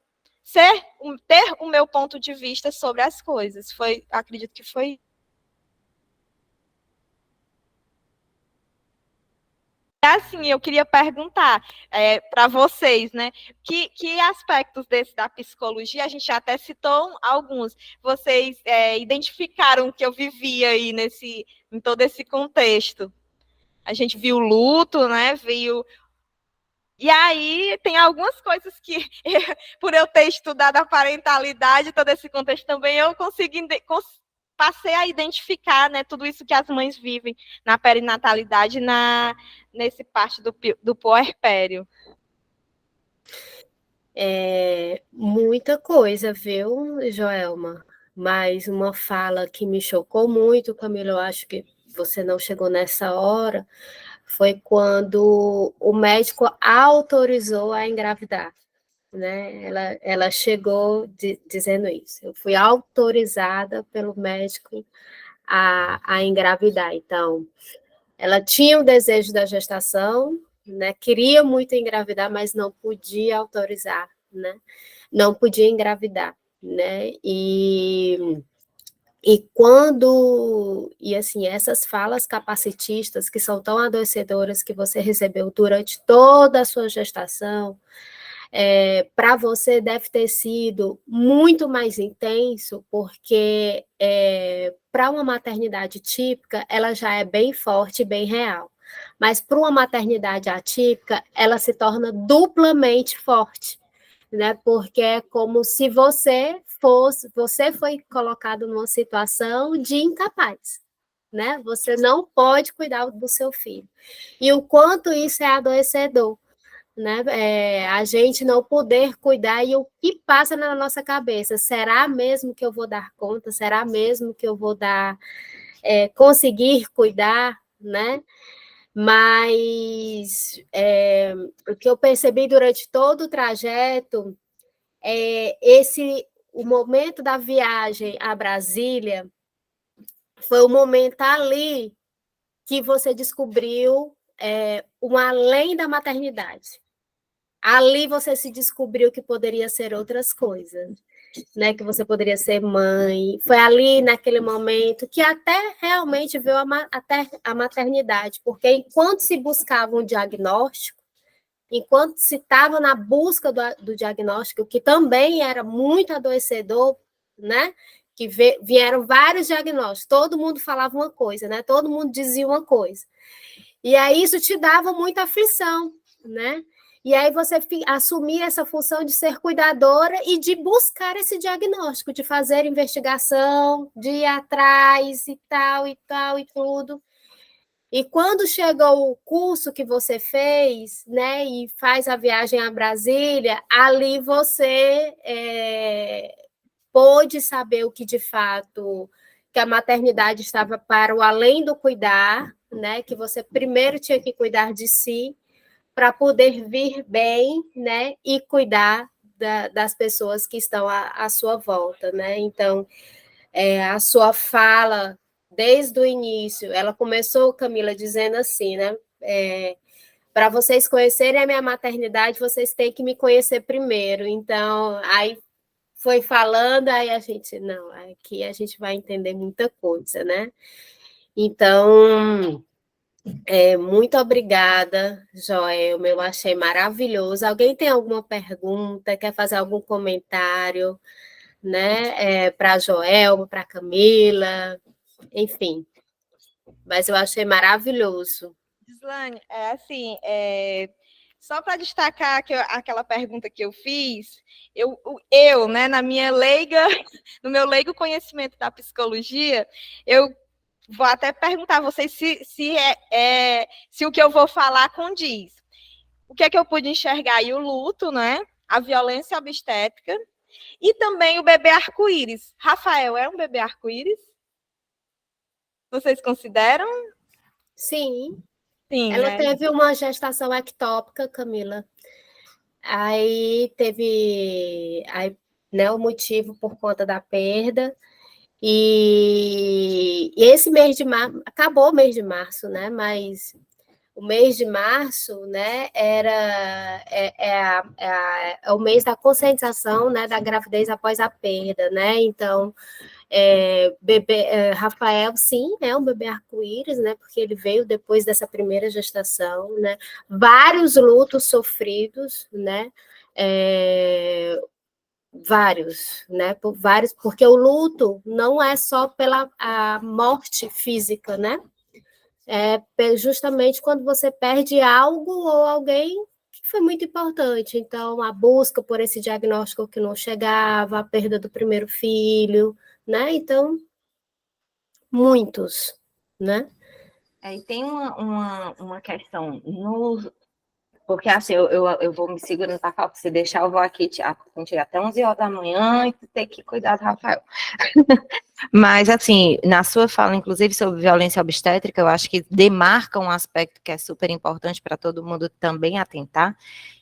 ter o meu ponto de vista sobre as coisas. Acredito que foi. Assim, eu queria perguntar para vocês, né? Que aspectos da psicologia, a gente já até citou alguns, vocês identificaram que eu vivia aí em todo esse contexto. A gente viu o luto, né? E aí tem algumas coisas que, por eu ter estudado a parentalidade, todo esse contexto também, eu passei a identificar, né, tudo isso que as mães vivem na perinatalidade, nesse parte do puerpério. Muita coisa, viu, Joelma? Mas uma fala que me chocou muito, Camila, eu acho que você não chegou nessa hora, foi quando o médico autorizou a engravidar, né? Ela chegou dizendo isso. Eu fui autorizada pelo médico a engravidar. Então, ela tinha o desejo da gestação, né? Queria muito engravidar, mas não podia autorizar, né? Não podia engravidar, né? E assim, essas falas capacitistas que são tão adoecedoras que você recebeu durante toda a sua gestação, para você deve ter sido muito mais intenso, porque para uma maternidade típica, ela já é bem forte, bem real. Mas para uma maternidade atípica, ela se torna duplamente forte, né? Porque é como se você foi colocado numa situação de incapaz, né? Você não pode cuidar do seu filho. E o quanto isso é adoecedor, né? A gente não poder cuidar e o que passa na nossa cabeça? Será mesmo que eu vou dar conta? Será mesmo que eu vou conseguir cuidar, né? Mas o que eu percebi durante todo o trajeto o momento da viagem a Brasília foi o momento ali que você descobriu um além da maternidade. Ali você se descobriu que poderia ser outras coisas, né? Que você poderia ser mãe. Foi ali, naquele momento, que até realmente veio até a maternidade, porque enquanto se buscava um diagnóstico, enquanto se estava na busca do diagnóstico, que também era muito adoecedor, né? Que vieram vários diagnósticos, todo mundo falava uma coisa, né? Todo mundo dizia uma coisa. E aí isso te dava muita aflição, né? E aí você assumir essa função de ser cuidadora e de buscar esse diagnóstico, de fazer investigação, de ir atrás e tal, e tal, e tudo. E quando chegou o curso que você fez, né, e faz a viagem a Brasília, ali você pôde saber o que de fato, que a maternidade estava para o além do cuidar, né, que você primeiro tinha que cuidar de si para poder vir bem, né, e cuidar das pessoas que estão à sua volta, né? Então, a sua fala desde o início, ela começou, Camila, dizendo assim, né? Para vocês conhecerem a minha maternidade, vocês têm que me conhecer primeiro. Então, aí foi falando, aí a gente, não, aqui a gente vai entender muita coisa, né? Então, muito obrigada, Joelma, eu achei maravilhoso. Alguém tem alguma pergunta, quer fazer algum comentário, né? Para a Joelma, para a Camila, enfim. Mas eu achei maravilhoso. Gislane, assim, só para destacar aquela pergunta que eu fiz, eu, né, no meu leigo conhecimento da psicologia, eu vou até perguntar a vocês se o que eu vou falar condiz. O que é que eu pude enxergar aí? O luto, né? A violência obstétrica e também o bebê arco-íris. Rafael é um bebê arco-íris? Vocês consideram? Sim. Sim, Ela né? teve uma gestação ectópica, Camila. Aí teve né, o motivo por conta da perda. E esse mês de março, acabou o mês de março, né? Mas o mês de março, né, é o mês da conscientização, né, da gravidez após a perda, né? Então, Rafael, sim, é um bebê arco-íris, né? Porque ele veio depois dessa primeira gestação, né? Vários lutos sofridos, né? Vários, né? Porque o luto não é só pela a morte física, né? Justamente quando você perde algo ou alguém que foi muito importante. Então, a busca por esse diagnóstico que não chegava, a perda do primeiro filho, né? Então, muitos, né? Aí tem uma questão, porque assim, eu vou me segurando para cá, se deixar eu vou aqui contigo até 11 horas da manhã e ter que cuidar do Rafael. Mas, assim, na sua fala, inclusive, sobre violência obstétrica, eu acho que demarca um aspecto que é super importante para todo mundo também atentar,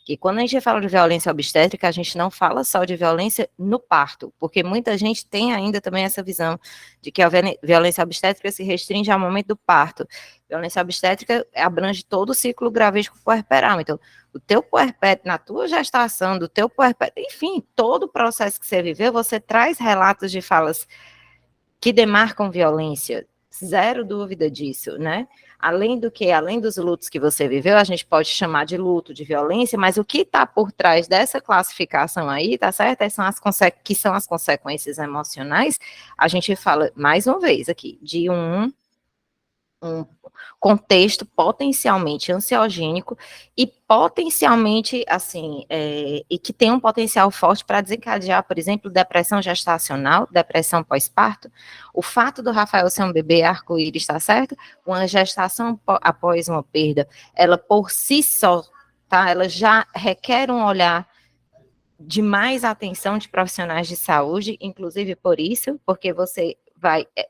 que quando a gente fala de violência obstétrica, a gente não fala só de violência no parto, porque muita gente tem ainda também essa visão de que a violência obstétrica se restringe ao momento do parto. Violência obstétrica abrange todo o ciclo gravídico puerperal, então, o teu puerpério, na tua gestação, do teu puerpério, enfim, todo o processo que você viveu, você traz relatos de falas que demarcam violência, zero dúvida disso, né? Além do que, além dos lutos que você viveu, a gente pode chamar de luto, de violência, mas o que está por trás dessa classificação aí, tá certo? Que são as consequências emocionais, a gente fala, mais uma vez aqui, de um contexto potencialmente ansiogênico e potencialmente, assim, e que tem um potencial forte para desencadear, por exemplo, depressão gestacional, depressão pós-parto. O fato do Rafael ser um bebê arco-íris, está certo? Uma gestação após uma perda, ela por si só, tá? Ela já requer um olhar de mais atenção de profissionais de saúde, inclusive por isso, porque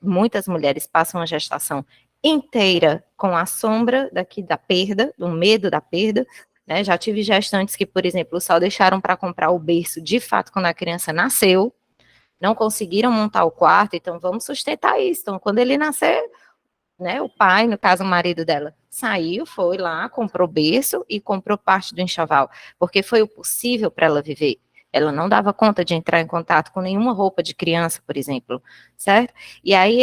muitas mulheres passam a gestação inteira com a sombra da perda, do medo da perda, né? Já tive gestantes que, por exemplo, só deixaram para comprar o berço de fato quando a criança nasceu, não conseguiram montar o quarto, então vamos sustentar isso. Então, quando ele nascer, né, o pai, no caso o marido dela, saiu, foi lá, comprou berço e comprou parte do enxoval, porque foi o possível para ela viver. Ela não dava conta de entrar em contato com nenhuma roupa de criança, por exemplo, certo? E aí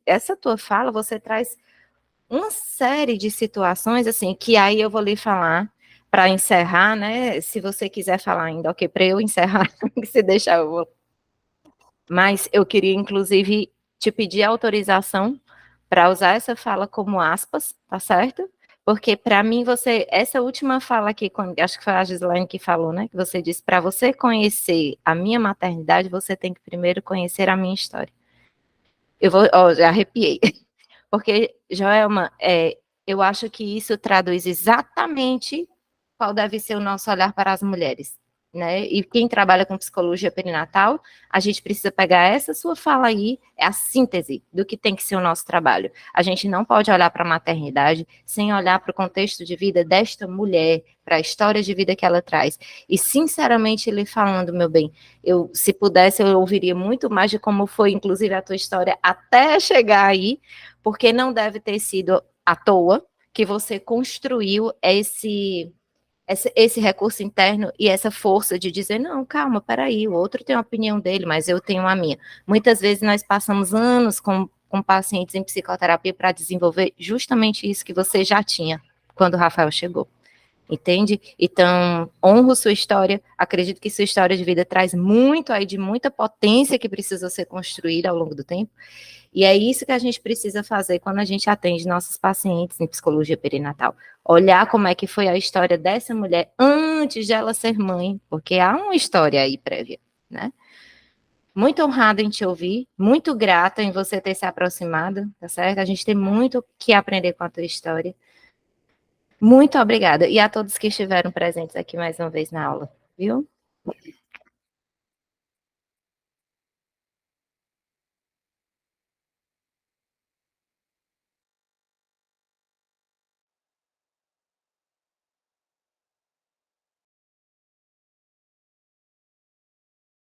essa tua fala, você traz uma série de situações, assim, que aí eu vou lhe falar para encerrar, né? Se você quiser falar ainda, ok, para eu encerrar, se deixar eu vou. Mas eu queria, inclusive, te pedir autorização para usar essa fala como aspas, tá certo? Porque para mim essa última fala aqui, acho que foi a Gislaine que falou, né? Que você disse, para você conhecer a minha maternidade, você tem que primeiro conhecer a minha história. Já arrepiei. Porque, Joelma, eu acho que isso traduz exatamente qual deve ser o nosso olhar para as mulheres, né? E quem trabalha com psicologia perinatal, a gente precisa pegar essa sua fala aí, é a síntese do que tem que ser o nosso trabalho. A gente não pode olhar para a maternidade sem olhar para o contexto de vida desta mulher, para a história de vida que ela traz. E, sinceramente, lhe falando, meu bem, se pudesse, eu ouviria muito mais de como foi, inclusive, a tua história até chegar aí, porque não deve ter sido à toa que você construiu esse recurso interno e essa força de dizer, não, calma, peraí, o outro tem a opinião dele, mas eu tenho a minha. Muitas vezes nós passamos anos com pacientes em psicoterapia para desenvolver justamente isso que você já tinha quando o Rafael chegou. Entende? Então, honro sua história, acredito que sua história de vida traz muito aí de muita potência que precisa ser construída ao longo do tempo, e é isso que a gente precisa fazer quando a gente atende nossos pacientes em psicologia perinatal. Olhar como é que foi a história dessa mulher antes de ela ser mãe, porque há uma história aí prévia, né? Muito honrada em te ouvir, muito grata em você ter se aproximado, tá certo? A gente tem muito que aprender com a tua história. Muito obrigada. E a todos que estiveram presentes aqui mais uma vez na aula, viu?